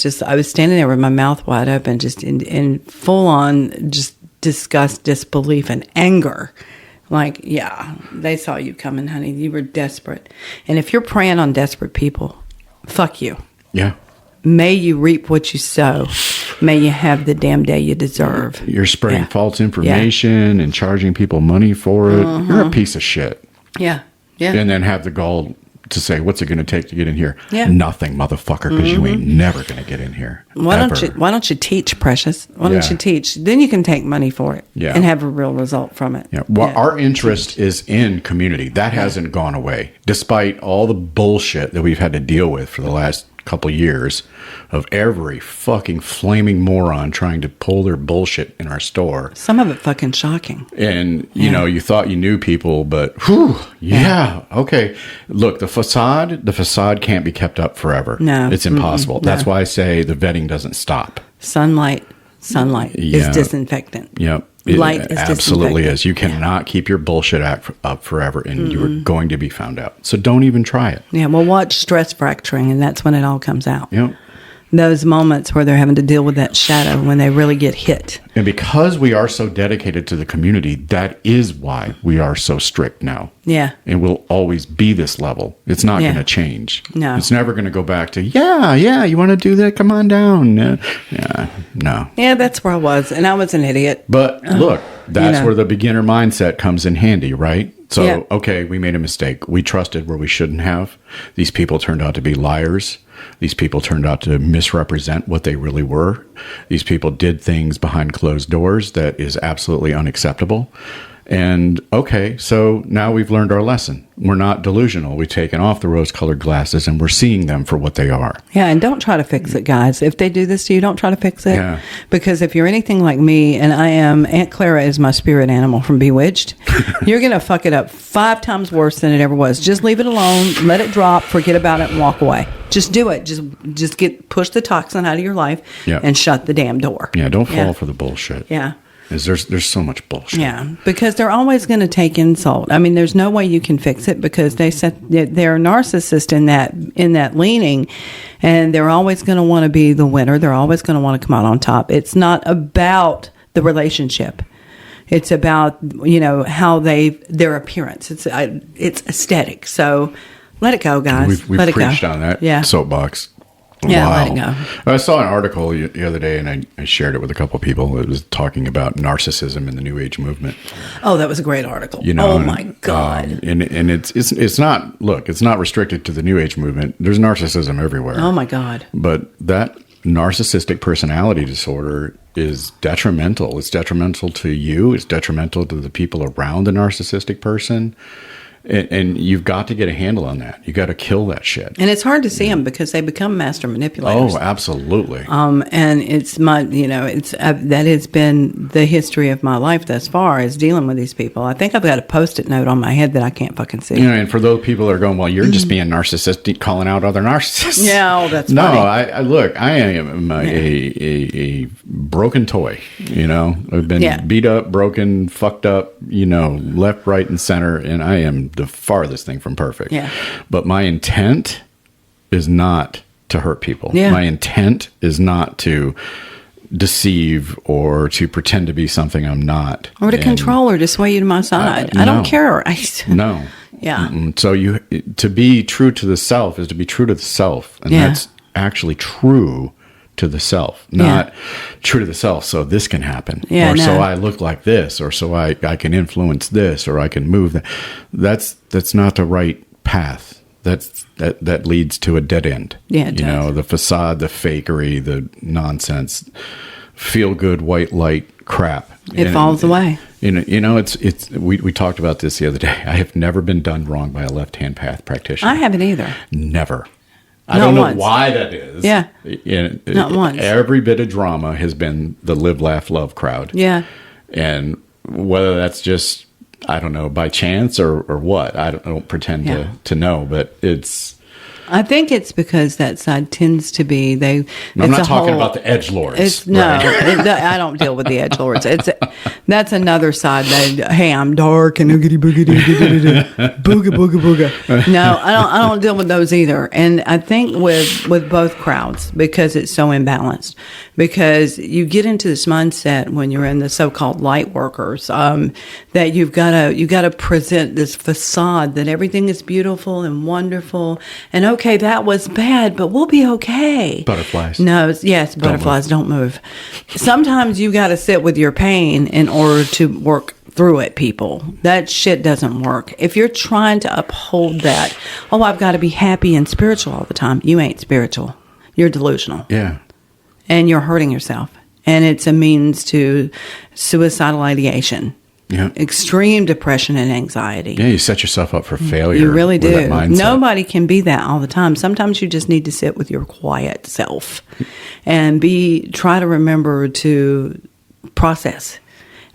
standing there with my mouth wide open, just in full on just disgust, disbelief, and anger. Like, yeah, they saw you coming, honey. You were desperate. And if you're preying on desperate people, fuck you. Yeah. May you reap what you sow. May you have the damn day you deserve. You're spreading false information and charging people money for it. You're a piece of shit. Yeah. Yeah. And then have the gall to say, what's it going to take to get in here? Yeah. Nothing, motherfucker, because you ain't never going to get in here. Why don't you teach, precious? Why don't you teach? Then you can take money for it and have a real result from it. Yeah. Well, our interest is in community. That hasn't gone away, despite all the bullshit that we've had to deal with for the last couple years of every fucking flaming moron trying to pull their bullshit in our store. Some of it fucking shocking. And, you thought you knew people, but okay. Look, the facade can't be kept up forever. No. It's impossible. That's why I say the vetting doesn't stop. Sunlight is disinfectant. Yep. Light is absolutely is. You cannot keep your bullshit up forever, and you are going to be found out. So don't even try it. Yeah, well, watch stress fracturing, and that's when it all comes out. Yep. Those moments where they're having to deal with that shadow when they really get hit. And because we are so dedicated to the community, that is why we are so strict now. Yeah. And we'll always be this level. It's not going to change. No. It's never going to go back to, you want to do that? Come on down. No. Yeah, that's where I was. And I was an idiot. But look, that's where the beginner mindset comes in handy, right? So, okay, we made a mistake. We trusted where we shouldn't have. These people turned out to be liars. These people turned out to misrepresent what they really were. These people did things behind closed doors that is absolutely unacceptable. And okay, so now we've learned our lesson. We're not delusional. We've taken off the rose-colored glasses and we're seeing them for what they are. Yeah, and don't try to fix it, guys. If they do this to you, don't try to fix it. Yeah. Because if you're anything like me, and Aunt Clara is my spirit animal from Bewitched, you're going to fuck it up 5 times worse than it ever was. Just leave it alone, let it drop, forget about it, and walk away. Just do it. Just push the toxin out of your life and shut the damn door. Yeah, don't fall for the bullshit. Yeah. There's so much bullshit. Yeah, because they're always going to take insult. I mean, there's no way you can fix it because they're narcissists in that leaning, and they're always going to want to be the winner. They're always going to want to come out on top. It's not about the relationship. It's about how their appearance. It's aesthetic. So let it go, guys. We've let it preached go. on that soapbox. Yeah, wow. let it go. I saw an article the other day, and I shared it with a couple of people. It was talking about narcissism in the New Age movement. Oh, that was a great article. Oh my God! And it's not. Look, it's not restricted to the New Age movement. There's narcissism everywhere. Oh my God! But that narcissistic personality disorder is detrimental. It's detrimental to you. It's detrimental to the people around the narcissistic person. And you've got to get a handle on that. You got to kill that shit. And it's hard to see them because they become master manipulators. Oh, absolutely. And it's that has been the history of my life thus far is dealing with these people. I think I've got a Post-it note on my head that I can't fucking see. And for those people that are going, well, you're just being narcissistic, calling out other narcissists. Yeah, that's no. Funny. I am a broken toy. I've been beat up, broken, fucked up. Left, right, and center, and I am the farthest thing from perfect. Yeah. But my intent is not to hurt people. Yeah. My intent is not to deceive or to pretend to be something I'm not. Or to control or to sway you to my side. I don't care. No. Yeah. So to be true to the self is to be true to the self. And that's actually true to the self, not true to the self. So this can happen, so I look like this, or so I can influence this, or I can move that. That's not the right path. That leads to a dead end. Yeah, it does. The facade, the fakery, the nonsense, feel good white light crap. It falls away. It's we talked about this the other day. I have never been done wrong by a left-hand path practitioner. I haven't either. Never. I don't know why that is. Yeah. Not once. Every bit of drama has been the live, laugh, love crowd. Yeah. And whether that's just, I don't know, by chance or what, I don't pretend to know, but it's... I think it's because that side tends to be I'm not talking about the edgelords. I don't deal with the edgelords. That's another side. Hey, I'm dark and oogity boogity booga booga booga. No, I don't deal with those either. And I think with both crowds because it's so imbalanced. Because you get into this mindset when you're in the so-called light workers that you've got to present this facade that everything is beautiful and wonderful and okay, that was bad, but we'll be okay. Butterflies. No, yes, butterflies don't move. Sometimes you got to sit with your pain in order to work through it, people. That shit doesn't work. If you're trying to uphold that, I've got to be happy and spiritual all the time. You ain't spiritual. You're delusional. Yeah. And you're hurting yourself. And it's a means to suicidal ideation. Yeah. Extreme depression and anxiety. Yeah, you set yourself up for failure. You really do. With that mindset. Nobody can be that all the time. Sometimes you just need to sit with your quiet self and try to remember to process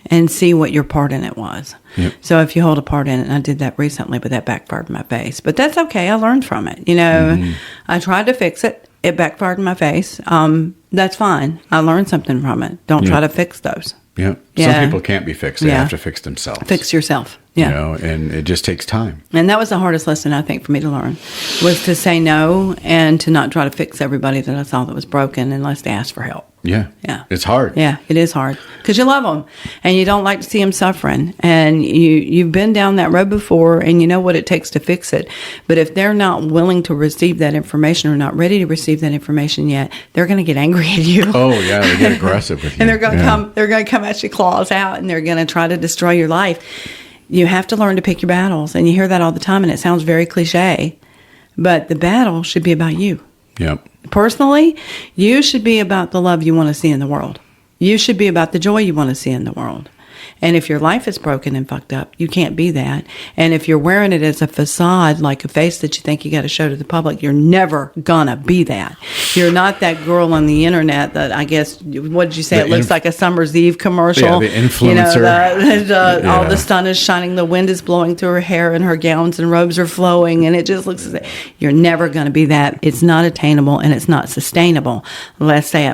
and see what your part in it was. Yep. So if you hold a part in it, and I did that recently, but that backfired in my face. But that's okay. I learned from it. I tried to fix it. It backfired in my face. That's fine. I learned something from it. Don't try to fix those. Yeah. Some people can't be fixed. They have to fix themselves. Fix yourself. Yeah. And it just takes time. And that was the hardest lesson, I think, for me to learn, was to say no and to not try to fix everybody that I saw that was broken unless they asked for help. Yeah. Yeah. It's hard. Yeah, it is hard because you love them and you don't like to see them suffering. And you've been down that road before and you know what it takes to fix it. But if they're not willing to receive that information or not ready to receive that information yet, they're going to get angry at you. Oh, yeah. They get aggressive with you. And they're going to come at you claws out and they're going to try to destroy your life. You have to learn to pick your battles. And you hear that all the time and it sounds very cliche. But the battle should be about you. Yep. Personally, you should be about the love you want to see in the world. You should be about the joy you want to see in the world. And if your life is broken and fucked up, you can't be that. And if you're wearing it as a facade, like a face that you think you got to show to the public, you're never gonna be that. You're not that girl on the internet that, I guess, what did you say? It looks like a Summer's Eve commercial. Yeah, the influencer. You know, all the sun is shining, the wind is blowing through her hair, and her gowns and robes are flowing, and it just looks as if you're never going to be that. It's not attainable, and it's not sustainable. Let's say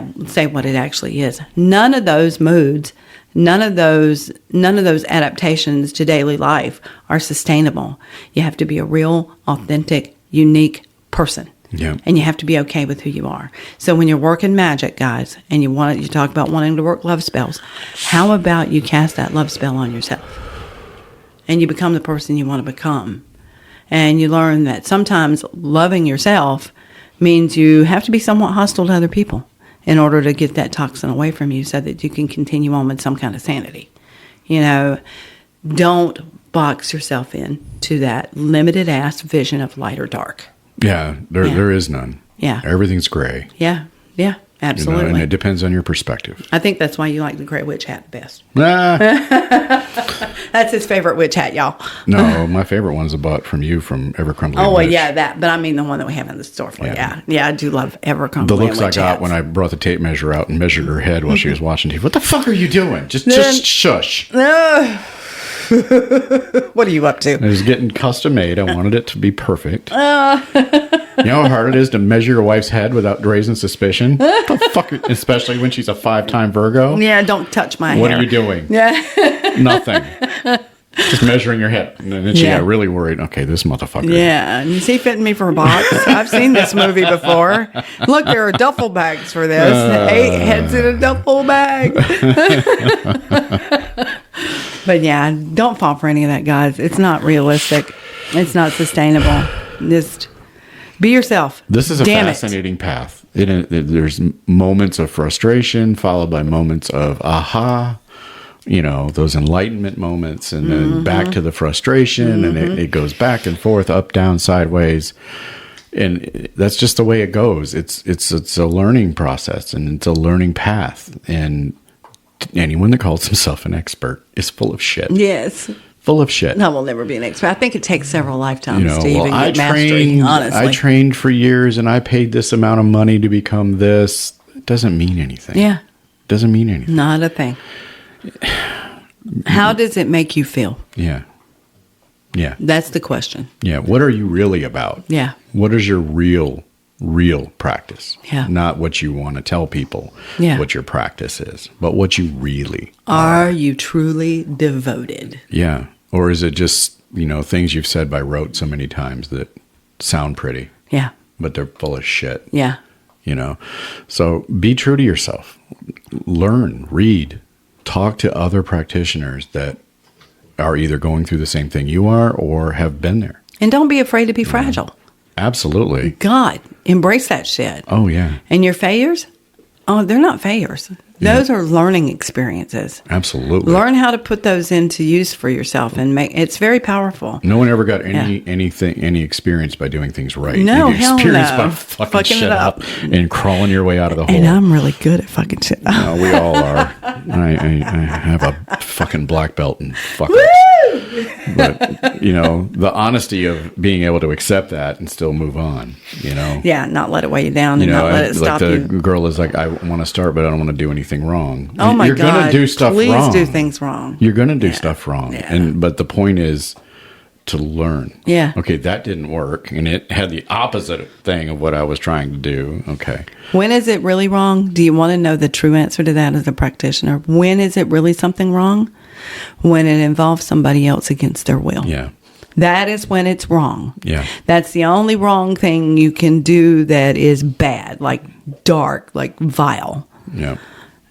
what it actually is. None of those moods, none of those adaptations to daily life are sustainable. You have to be a real, authentic, unique person. Yeah. And you have to be okay with who you are. So when you're working magic, guys, and you talk about wanting to work love spells, how about you cast that love spell on yourself? And you become the person you want to become. And you learn that sometimes loving yourself means you have to be somewhat hostile to other people in order to get that toxin away from you so that you can continue on with some kind of sanity. You know, don't box yourself in to that limited ass vision of light or dark. Yeah, there is none. Yeah. Everything's gray. Yeah, absolutely. You know, and it depends on your perspective. I think that's why you like the gray witch hat the best. Ah. That's his favorite witch hat, y'all. No, my favorite one's I bought from you from Evercrumbly. Oh, well, yeah, that. But I mean the one that we have in the store for. Yeah, I do love Evercrumbly. The looks I got hats. when I brought the tape measure out and measured her head while she was watching TV. What the fuck are you doing? Just shush. What are you up to? It was getting custom made. I wanted it to be perfect. You know how hard it is to measure your wife's head without raising suspicion? What the fuck? Especially when she's a 5-time Virgo. Yeah, don't touch my hair. What are you doing? Yeah. Nothing. Just measuring your head. And then she got really worried. Okay, this motherfucker. Yeah. And is he fitting me for a box? I've seen this movie before. Look, there are duffel bags for this. 8 heads in a duffel bag. But yeah, don't fall for any of that, guys. It's not realistic. It's not sustainable. Just be yourself. This is a fascinating path. There's moments of frustration followed by moments of aha, you know, those enlightenment moments, and then back to the frustration, and it goes back and forth, up, down, sideways. And that's just the way it goes. It's a learning process, and it's a learning path. And anyone that calls himself an expert is full of shit. Yes. Full of shit. No, we'll never be an expert. I think it takes several lifetimes you know, to even get mastery, honestly. I trained for years and I paid this amount of money to become this. It doesn't mean anything. Yeah. Doesn't mean anything. Not a thing. How does it make you feel? Yeah. Yeah. That's the question. Yeah. What are you really about? Yeah. What is your real practice? Yeah. Not what you want to tell people what your practice is, but what you really are. You truly devoted? Yeah. Or is it just, you know, things you've said by rote so many times that sound pretty? Yeah. But they're full of shit. Yeah. You know? So be true to yourself. Learn, read, talk to other practitioners that are either going through the same thing you are or have been there. And don't be afraid to be fragile. Absolutely. God, embrace that shit. Oh, yeah. And your failures? Oh, they're not failures. Those are learning experiences. Absolutely. Learn how to put those into use for yourself, and it's very powerful. No one ever got any experience by doing things right. No, you hell experience no. by fucking shit up and crawling your way out of the hole. And I'm really good at fucking shit up. No, we all are. I have a fucking black belt in fuck ups. But, you know, the honesty of being able to accept that and still move on, you know. Yeah, not let it weigh you down and not let it stop you. Like the girl is like, I want to start, but I don't want to do anything wrong. Oh my God. You're going to do stuff wrong. Please do things wrong. You're going to do stuff wrong. Yeah. But the point is to learn. Yeah. Okay, that didn't work. And it had the opposite thing of what I was trying to do. Okay. When is it really wrong? Do you want to know the true answer to that as a practitioner? When is it really something wrong? When it involves somebody else against their will. Yeah. That is when it's wrong. Yeah. That's the only wrong thing you can do that is bad, like dark, like vile. Yeah.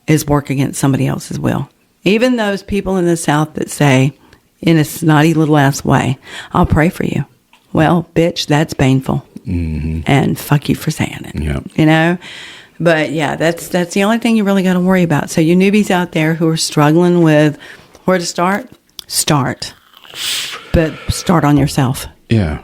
Is work against somebody else's will. Even those people in the South that say, in a snotty little ass way, I'll pray for you. Well, bitch, that's painful. Mm-hmm. And fuck you for saying it. Yeah. You know? But yeah, that's the only thing you really got to worry about. So you newbies out there who are struggling with where to start. But start on yourself. Yeah.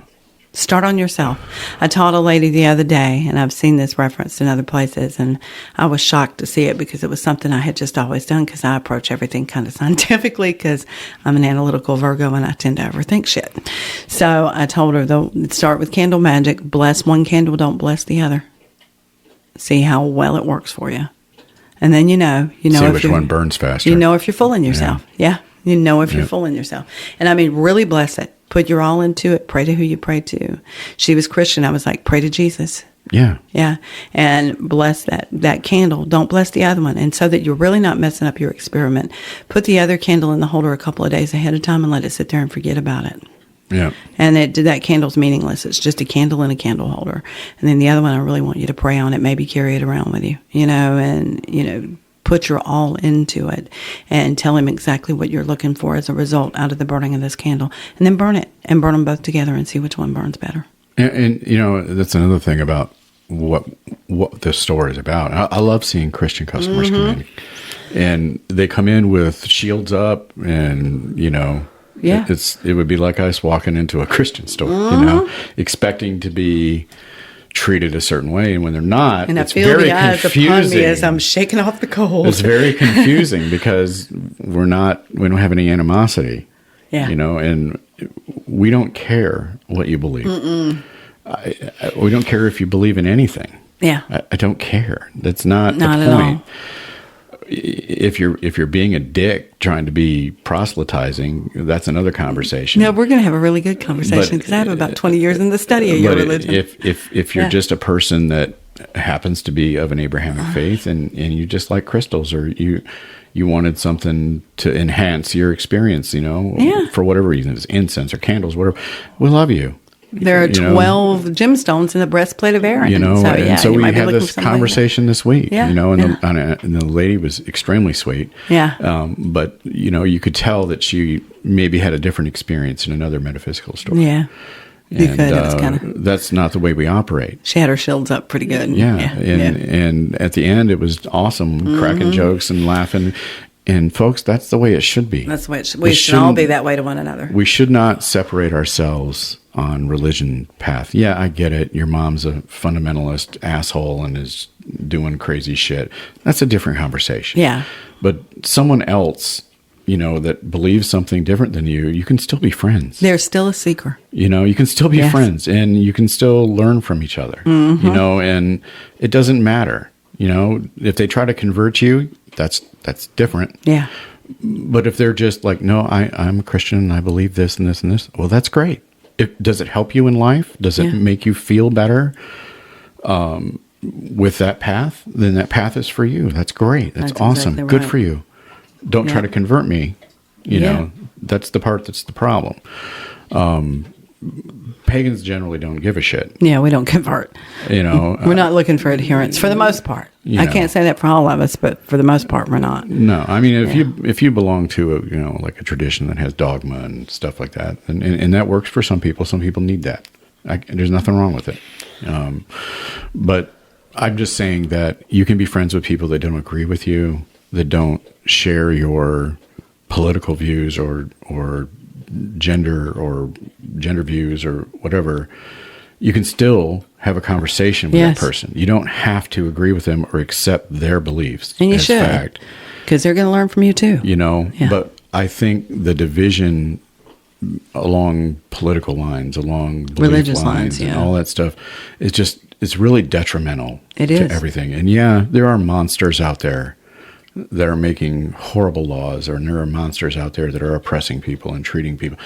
Start on yourself. I taught a lady the other day, and I've seen this referenced in other places, and I was shocked to see it because it was something I had just always done because I approach everything kind of scientifically because I'm an analytical Virgo and I tend to overthink shit. So I told her, though, start with candle magic. Bless one candle, don't bless the other. See how well it works for you. And then you know See if which one burns faster. You know if you're fooling yourself. Yeah. You know if you're fooling yourself. And I mean, really bless it. Put your all into it. Pray to who you pray to. She was Christian. I was like, pray to Jesus. Yeah. Yeah. And bless that candle. Don't bless the other one. And so that you're really not messing up your experiment, put the other candle in the holder a couple of days ahead of time and let it sit there and forget about it. Yeah. And that candle's meaningless. It's just a candle in a candle holder. And then the other one, I really want you to pray on it. Maybe carry it around with you, and put your all into it and tell him exactly what you're looking for as a result out of the burning of this candle. And then burn it and burn them both together and see which one burns better. And that's another thing about what this store is about. I love seeing Christian customers come in. And they come in with shields up and, Yeah. It would be like us walking into a Christian store, expecting to be treated a certain way, and when they're not, and it's I feel very the eyes confusing. Upon me as I'm shaking off the cold. It's very confusing because we don't have any animosity, and we don't care what you believe. We don't care if you believe in anything. Yeah, I don't care. That's not the at point. all. If you're being a dick trying to be proselytizing, that's another conversation. No, we're going to have a really good conversation because I have about 20 years in the study of your religion. If you're just a person that happens to be of an Abrahamic faith and you just like crystals, or you wanted something to enhance your experience, for whatever reason, it's incense or candles, whatever, we love you. There are 12 gemstones in the breastplate of Aaron. So we had this conversation this week, and the lady was extremely sweet. Yeah. But, you could tell that she maybe had a different experience in another metaphysical store. Yeah. That's not the way we operate. She had her shields up pretty good. And at the end, it was awesome, cracking jokes and laughing. And folks, that's the way it should be. That's the way it should. We should all be that way to one another. We should not separate ourselves on religion path. Yeah, I get it. Your mom's a fundamentalist asshole and is doing crazy shit. That's a different conversation. Yeah. But someone else, that believes something different than you can still be friends. They're still a seeker. You can still be friends and you can still learn from each other. And it doesn't matter. If they try to convert you, that's different. Yeah. But if they're just like, no, I'm a Christian and I believe this and this and this, well, that's great. Does it help you in life? Does it make you feel better with that path? Then that path is for you. That's great. That's awesome. Exactly right. Good for you. Don't try to convert me. You know, that's the part that's the problem. Pagans generally don't give a shit. Yeah, we don't convert. We're not looking for adherence for the most part. I can't say that for all of us, but for the most part, we're not. No, I mean, if you belong to a tradition that has dogma and stuff like that, and that works for some people need that. There's nothing wrong with it. But I'm just saying that you can be friends with people that don't agree with you, that don't share your political views or gender views or whatever. You can still have a conversation with that person. You don't have to agree with them or accept their beliefs. And you should, because they're going to learn from you too. But I think the division along political lines, along religious lines, and all that stuff is it's really detrimental to everything. And there are monsters out there that are making horrible laws, or there are monsters out there that are oppressing people and treating people.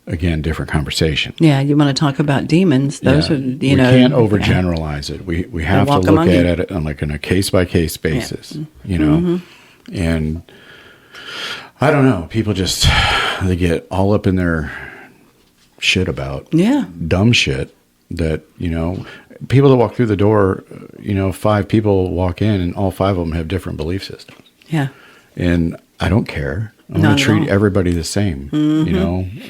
Again, different conversation. Yeah, you want to talk about demons? Those are, we can't overgeneralize it. We have to look at it on a case by case basis. And I don't know. People they get all up in their shit about dumb shit that people that walk through the door. 5 people walk in, and all 5 of them have different belief systems. Yeah, and I don't care. I'm going to treat everybody the same,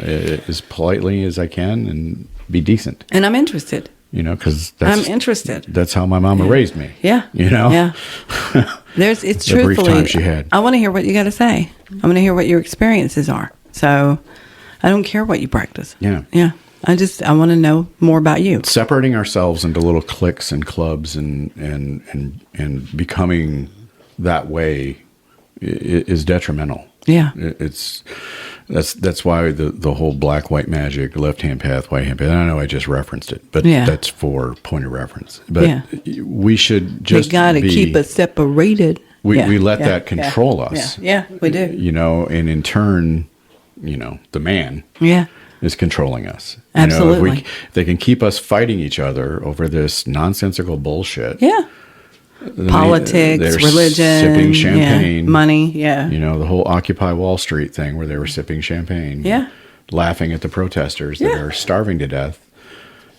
as politely as I can and be decent. And I'm interested. Because I'm interested. That's how my mama raised me. Yeah. Yeah. It's the brief time she had. I want to hear what you got to say. I want to hear what your experiences are. So I don't care what you practice. Yeah. Yeah. I want to know more about you. Separating ourselves into little cliques and clubs and becoming that way is detrimental. Yeah. That's why the whole black white magic, left hand path, right hand path. I know I just referenced it, but that's for point of reference. But we should just got to keep us separated. We let that control us. Yeah, we do. And in turn, the man is controlling us. Absolutely. If they can keep us fighting each other over this nonsensical bullshit. Yeah. Politics, religion, sipping champagne, money, the whole Occupy Wall Street thing where they were sipping champagne, laughing at the protesters that are starving to death.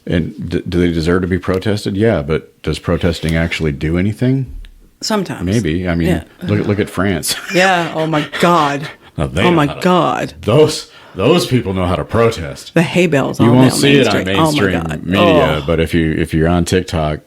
And do they deserve to be protested? Yeah, but does protesting actually do anything? Sometimes, maybe. I mean, look at France. Yeah. Oh my God. Oh my God. Those people know how to protest. The hay bales. You won't see it on mainstream media, but if you're on TikTok.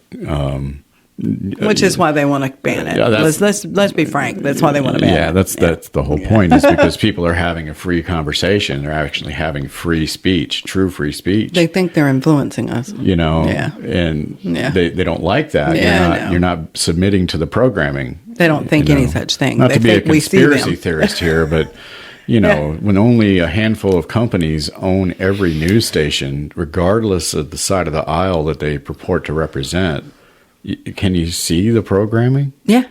Which is why they want to ban it. Yeah, let's be frank. That's why they want to ban it. Yeah, that's the whole point. Is because people are having a free conversation. They're actually having free speech, true free speech. They think they're influencing us. And they don't like that. You're not submitting to the programming. They don't think any such thing. Not to be a conspiracy theorist here, but when only a handful of companies own every news station, regardless of the side of the aisle that they purport to represent. Can you see the programming? Yeah.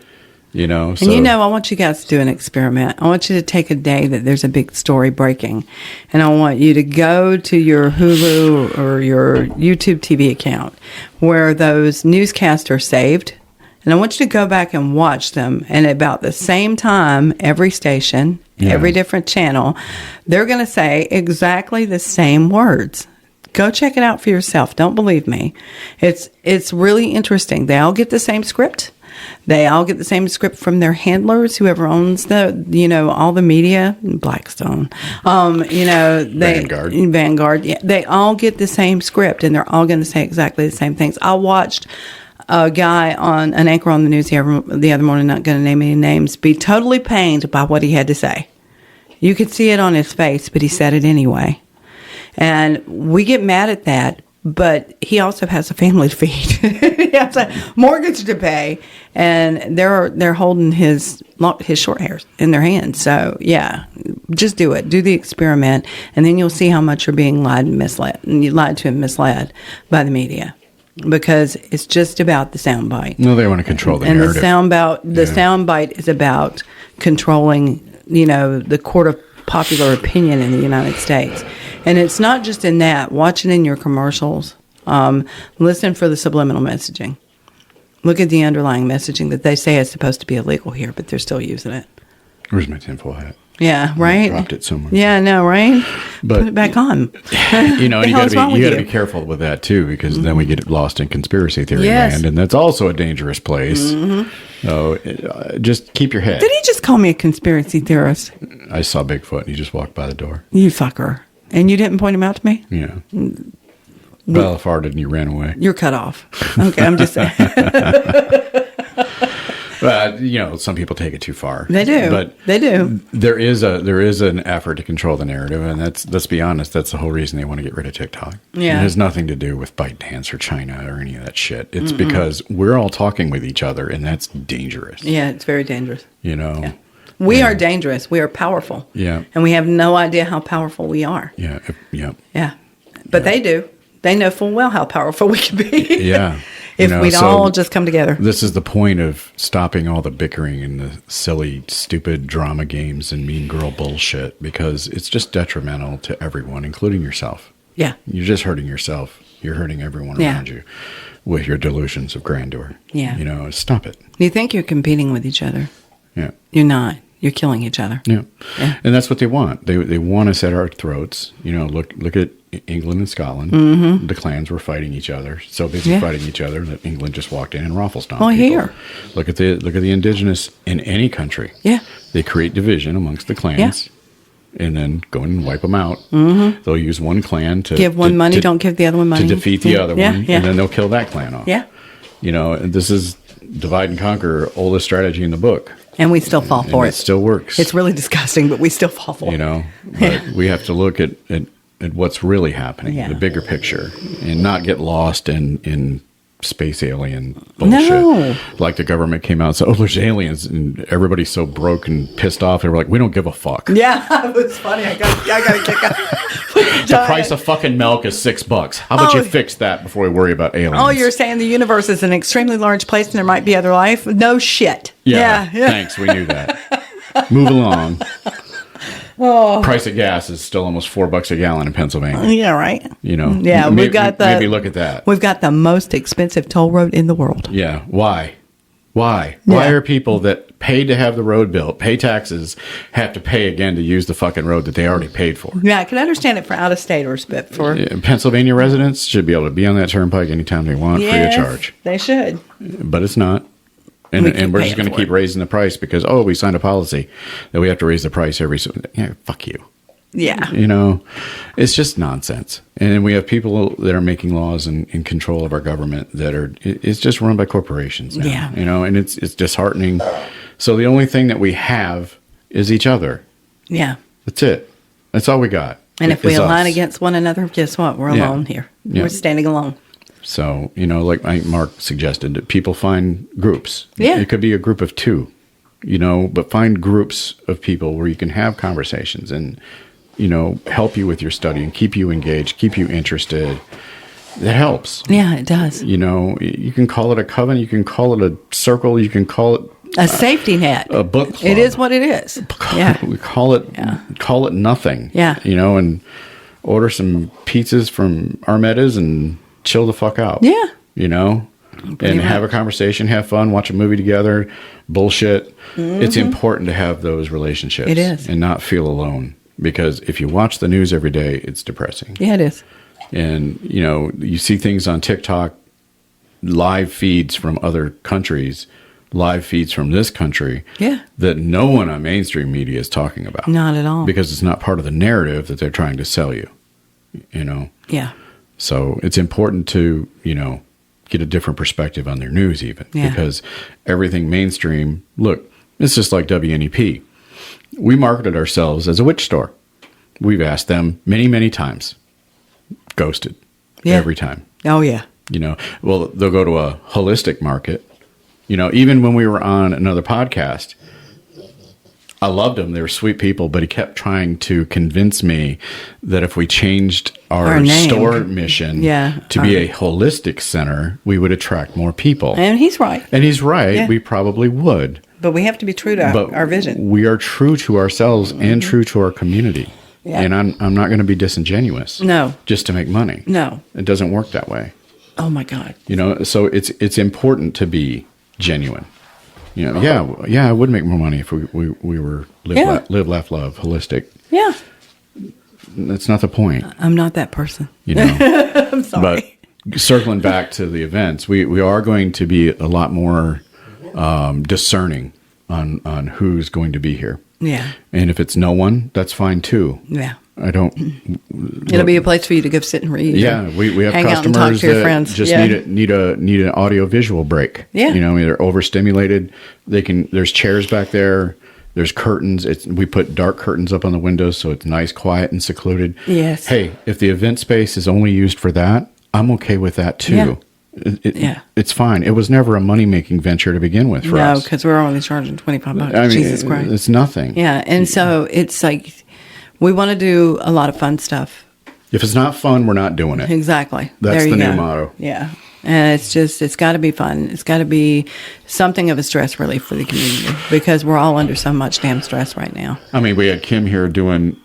So. And I want you guys to do an experiment. I want you to take a day that there's a big story breaking, and I want you to go to your Hulu or your YouTube TV account where those newscasts are saved, and I want you to go back and watch them. And at about the same time, every station, every different channel, they're going to say exactly the same words. Go check it out for yourself. Don't believe me. It's really interesting. They all get the same script. They all get the same script from their handlers, whoever owns all the media, Blackstone, Vanguard. Yeah, they all get the same script, and they're all going to say exactly the same things. I watched a guy an anchor on the news the other morning, not going to name any names, be totally pained by what he had to say. You could see it on his face, but he said it anyway. And we get mad at that, but he also has a family to feed. He has a mortgage to pay, and they're holding his short hairs in their hands. So just do it. Do the experiment, and then you'll see how much you're being lied and misled, and you lied to and misled by the media, because it's just about the soundbite. No, they want to control the narrative. And the soundbite is about controlling, the court of popular opinion in the United States. And it's not just in that. Watch it in your commercials. Listen for the subliminal messaging. Look at the underlying messaging that they say is supposed to be illegal here, but they're still using it. Where's my tinfoil hat? Yeah, right? I dropped it somewhere. Yeah, I know, right? But, put it back on. You got to be careful with that, too, because then we get lost in conspiracy theory land, and that's also a dangerous place. Mm-hmm. So just keep your head. Did he just call me a conspiracy theorist? I saw Bigfoot, and he just walked by the door. You fucker. And you didn't point him out to me? Yeah. Well, if I did, and you ran away. You're cut off. Okay, I'm just saying. Some people take it too far. They do. But they do. There is an effort to control the narrative, and let's be honest, that's the whole reason they want to get rid of TikTok. Yeah. It has nothing to do with ByteDance or China or any of that shit. It's because we're all talking with each other, and that's dangerous. Yeah, it's very dangerous. Yeah. We are dangerous. We are powerful. Yeah. And we have no idea how powerful we are. Yeah. Yeah. But they do. They know full well how powerful we can be. Yeah. If we'd all just come together. This is the point of stopping all the bickering and the silly, stupid drama games and mean girl bullshit, because it's just detrimental to everyone, including yourself. Yeah. You're just hurting yourself. You're hurting everyone around you with your delusions of grandeur. Yeah. Stop it. You think you're competing with each other. Yeah. You're not. You're killing each other. Yeah. And that's what they want. They want us at our throats. Look at England and Scotland. Mm-hmm. The clans were fighting each other. So busy fighting each other that England just walked in and raffle-stomped people. Here. Look at the indigenous in any country. Yeah. They create division amongst the clans. Yeah. And then go and wipe them out. Mm-hmm. They'll use one clan to give one money, don't give the other one money. To defeat the other one. And then they'll kill that clan off. Yeah. This is divide and conquer, oldest strategy in the book. And we still fall for it. It still works. It's really disgusting, but we still fall for it. But we have to look at at what's really happening, Yeah. the bigger picture, and not get lost in space alien bullshit. No. Like the government came out and said, oh, there's aliens, and everybody's so broke and pissed off. They were like, we don't give a fuck. Yeah, it was funny. I got a kick out. The price of fucking milk is $6. How about you fix that before we worry about aliens? Oh, you're saying the universe is an extremely large place and there might be other life? No shit. Yeah. Thanks. We knew that. Move along. Price of gas is still almost $4 a gallon in Pennsylvania. Yeah, right. You know. Yeah, maybe look at that. We've got the most expensive toll road in the world. Yeah. Why? Why Yeah. are people that paid to have the road built, pay taxes, have to pay again to use the fucking road that they already paid for? Yeah, I can understand it for out-of-staters, but for Pennsylvania residents should be able to be on that turnpike anytime they want, free of charge. They should. But it's not. And we're just going to keep raising the price because, we signed a policy that we have to raise the price every... Yeah, fuck you. Yeah. You know, it's just nonsense. And then we have people that are making laws and in control of our government that are... It's just run by corporations now. Yeah. You know, and it's disheartening. So the only thing that we have is each other. Yeah. That's it. That's all we got. And if we It's align us. against one another, guess what? We're alone here. Yeah. We're standing alone. So, you know, like Mark suggested, that people find groups. Yeah. It could be a group of 2, you know, but find groups of people where you can have conversations and, you know, help you with your study and keep you engaged, keep you interested. That helps. Yeah, it does. You know, you can call it a coven, you can call it a circle, you can call it A safety net. a book club. It is what it is. Yeah. We call it nothing. Yeah. You know, and order some pizzas from Armetta's and chill the fuck out. Yeah. You know, and have a conversation, have fun, watch a movie together, bullshit. It's important to have those relationships. It is. And not feel alone. Because if you watch the news every day, it's depressing. Yeah, it is. And, you know, you see things on TikTok, live feeds from other countries, live feeds from this country. Yeah. That no one on mainstream media is talking about. Not at all. Because it's not part of the narrative that they're trying to sell you. You know? Yeah. So it's important to, you know, get a different perspective on their news even. Yeah. Because everything mainstream, look, it's just like WNEP. We marketed ourselves as a witch store. We've asked them many, many times. Ghosted. Yeah. Every time. Oh, yeah. You know, well, they'll go to a holistic market. You know, even when we were on another podcast, I loved them. They were sweet people, but he kept trying to convince me that if we changed our name. store mission to be a holistic center, we would attract more people. And he's right. And he's right. Yeah. We probably would. But we have to be true to our vision. We are true to ourselves and true to our community. Yeah. And I'm not going to be disingenuous. No. Just to make money. No. It doesn't work that way. Oh, my God. You know, so it's important to be genuine. You know, yeah, I would make more money if we were live, laugh, love, holistic. Yeah. That's not the point. I'm not that person. You know. I'm sorry. But circling back to the events, we are going to be a lot more discerning on who's going to be here. Yeah. And if it's no one, that's fine too. Yeah. I don't. It'll be a place for you to go sit and read. Yeah, we have hang out and customers talk to your that friends. just Yeah. need an audio visual break. Yeah. You know, they're overstimulated. There's chairs back there. There's curtains. We put dark curtains up on the windows so it's nice, quiet, and secluded. Yes. Hey, if the event space is only used for that, I'm okay with that too. Yeah. It's fine. It was never a money-making venture to begin with for us. No, because we're only charging $25. I mean, Jesus Christ. it's nothing. Yeah, and so it's like we want to do a lot of fun stuff. If it's not fun, we're not doing it. Exactly. That's there you the new go. motto. Yeah. And it's got to be fun. It's got to be something of a stress relief for the community because we're all under so much damn stress right now. I mean, we had Kim here doing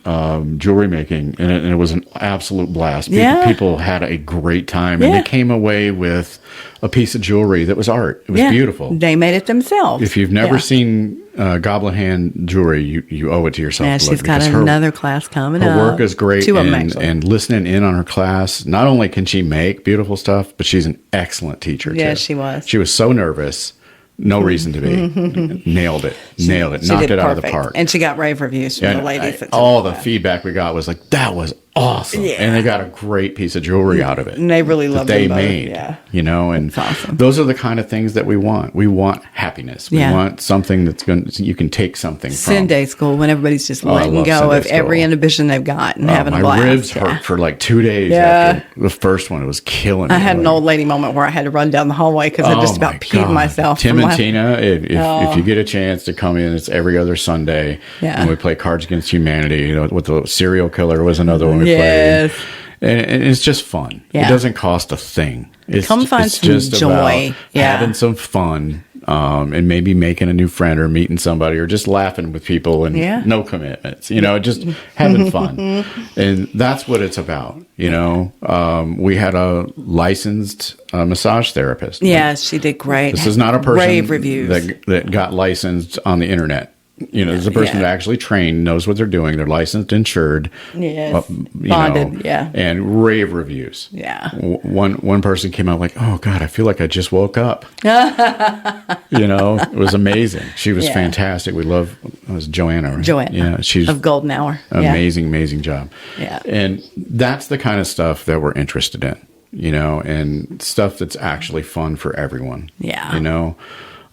jewelry making, and it was an absolute blast. People had a great time, and they came away with a piece of jewelry that was art. It was beautiful. They made it themselves. If you've never seen Goblin Hand jewelry, you owe it to yourself. Yeah, to she's look, got because another class coming up. her work is great, Two of them, actually. and listening in on her class. Not only can she make beautiful stuff, but she's an excellent teacher. Yeah, too. she was. She was so nervous. No reason to be. Nailed it. She Knocked did it out of the perfect. park. And she got rave reviews from the ladies. All the feedback we got was like, that was awesome. Yeah. And they got a great piece of jewelry out of it. And they really love they them both. made. Yeah. You know, and awesome. those are the kind of things that we want. We want happiness. We want something that's going to, you can take something from. Sunday school, when everybody's just letting go Sunday of every inhibition they've got and having a blast. My ribs hurt for like 2 days after the first one. It was killing me. I had an old lady moment where I had to run down the hallway because I just about peed myself. Tim and Tina, if you get a chance to come in, it's every other Sunday. Yeah. And we play Cards Against Humanity. You know, with the serial killer was another one we played. And it's just fun. Yeah. It doesn't cost a thing. Come find some joy. Having some fun. And maybe making a new friend or meeting somebody or just laughing with people and no commitments, you know, just having fun. And that's what it's about. You know, we had a licensed massage therapist. Yes, she did great. This is not a person Rave reviews. that got licensed on the internet. You know, there's a person that actually trained, knows what they're doing. They're licensed, insured, bonded, and rave reviews. Yeah. One person came out like, "Oh God, I feel like I just woke up." You know, it was amazing. She was fantastic. We love. It was Joanna. Right? Joanna. Yeah, she's of Golden Hour. Amazing job. Yeah. And that's the kind of stuff that we're interested in. You know, and stuff that's actually fun for everyone. Yeah. You know.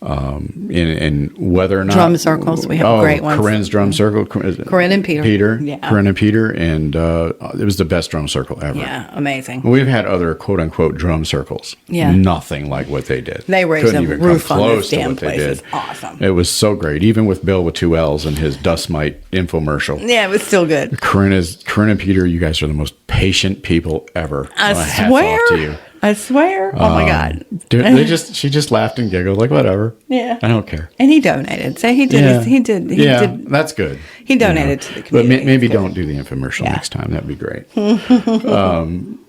And whether or not drum circles, we have great ones. Corinne's drum circle, Corinne and Peter, Corinne and Peter, and it was the best drum circle ever. Yeah, amazing. We've had other quote unquote drum circles, nothing like what they did. They raised Couldn't the even roof come on close this to damn what they place. did. It's awesome. It was so great, even with Bill with 2 L's and his Dust Mite infomercial. Yeah, it was still good. Corinne and Peter, you guys are the most patient people ever. Hats off to you. I swear. Oh my God. Dude, she just laughed and giggled like, whatever. Yeah. I don't care. And he donated. So he did. He did. That's good. He donated to the community. But maybe don't do the infomercial next time. That'd be great.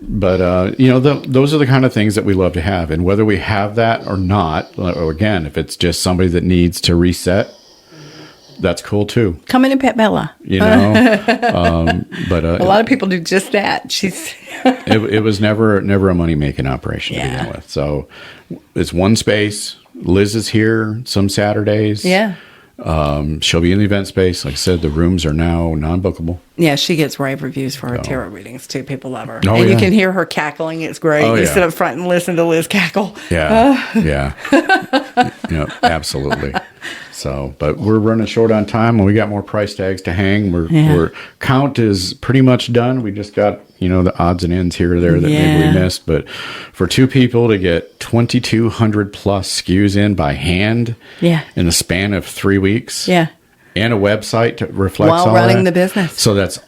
But you know, those are the kind of things that we love to have. And whether we have that or not, or again, if it's just somebody that needs to reset, that's cool too. Come in and pet Bella. You know, but a lot of people do just that. it was never a money making operation to begin with. So it's one space. Liz is here some Saturdays. Yeah. She'll be in the event space. Like I said, the rooms are now non-bookable. Yeah, she gets rave reviews for her tarot readings too. People love her. Oh, and you can hear her cackling. It's great. You sit up front and listen to Liz cackle. Yeah. Absolutely. So, but we're running short on time and we got more price tags to hang. We're count is pretty much done. We just got, you know, the odds and ends here or there that maybe we missed. But for 2 people to get 2,200 plus SKUs in by hand in the span of 3 weeks and a website to reflect while running the business. So that's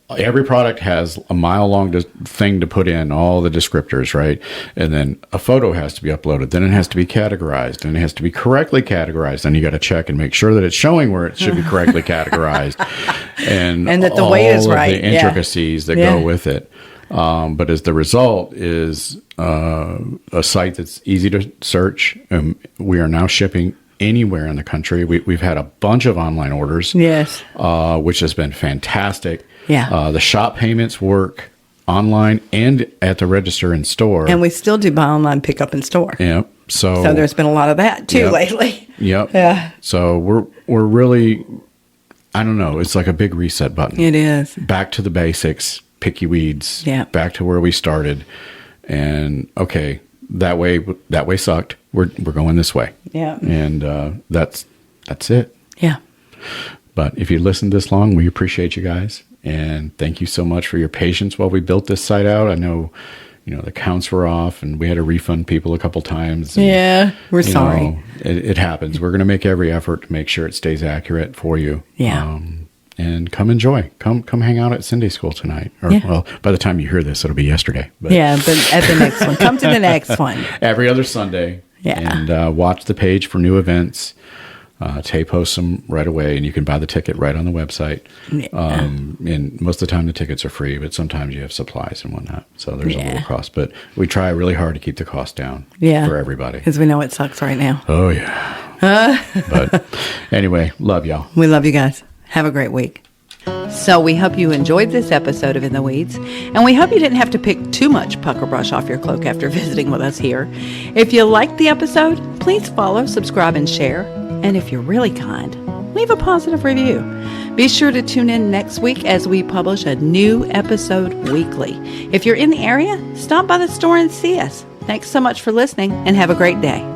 every product has a mile-long thing to put in, all the descriptors, right? And then a photo has to be uploaded. Then it has to be categorized, and it has to be correctly categorized. Then you got to check and make sure that it's showing where it should be correctly categorized, and that the weight is right. The intricacies that go with it. But as the result is a site that's easy to search. We are now shipping anywhere in the country. We've had a bunch of online orders, which has been fantastic. Yeah. The shop payments work online and at the register in store. And we still do buy online, pick up in store. Yep. So there's been a lot of that too lately. Yep. Yeah. So we're really, I don't know, it's like a big reset button. It is. Back to the basics, picky weeds. Yeah. Back to where we started. And okay, that way sucked. We're going this way. Yeah. And that's it. Yeah. But if you listened this long, we appreciate you guys. And thank you so much for your patience while we built this site out. I know, you know, the counts were off and we had to refund people a couple times. And, we're sorry. It happens. We're going to make every effort to make sure it stays accurate for you. Yeah. And come enjoy. Come hang out at Sunday school tonight. Well, by the time you hear this, it'll be yesterday. But but at the next one. Come to the next one. Every other Sunday. Yeah. And watch the page for new events. Tay posts them right away, and you can buy the ticket right on the website. Yeah. And most of the time, the tickets are free, but sometimes you have supplies and whatnot. So there's a little cost. But we try really hard to keep the cost down for everybody. Because we know it sucks right now. Oh, yeah. But anyway, love y'all. We love you guys. Have a great week. So we hope you enjoyed this episode of In the Weeds, and we hope you didn't have to pick too much pucker brush off your cloak after visiting with us here. If you liked the episode, please follow, subscribe, and share. And if you're really kind, leave a positive review. Be sure to tune in next week as we publish a new episode weekly. If you're in the area, stop by the store and see us. Thanks so much for listening and have a great day.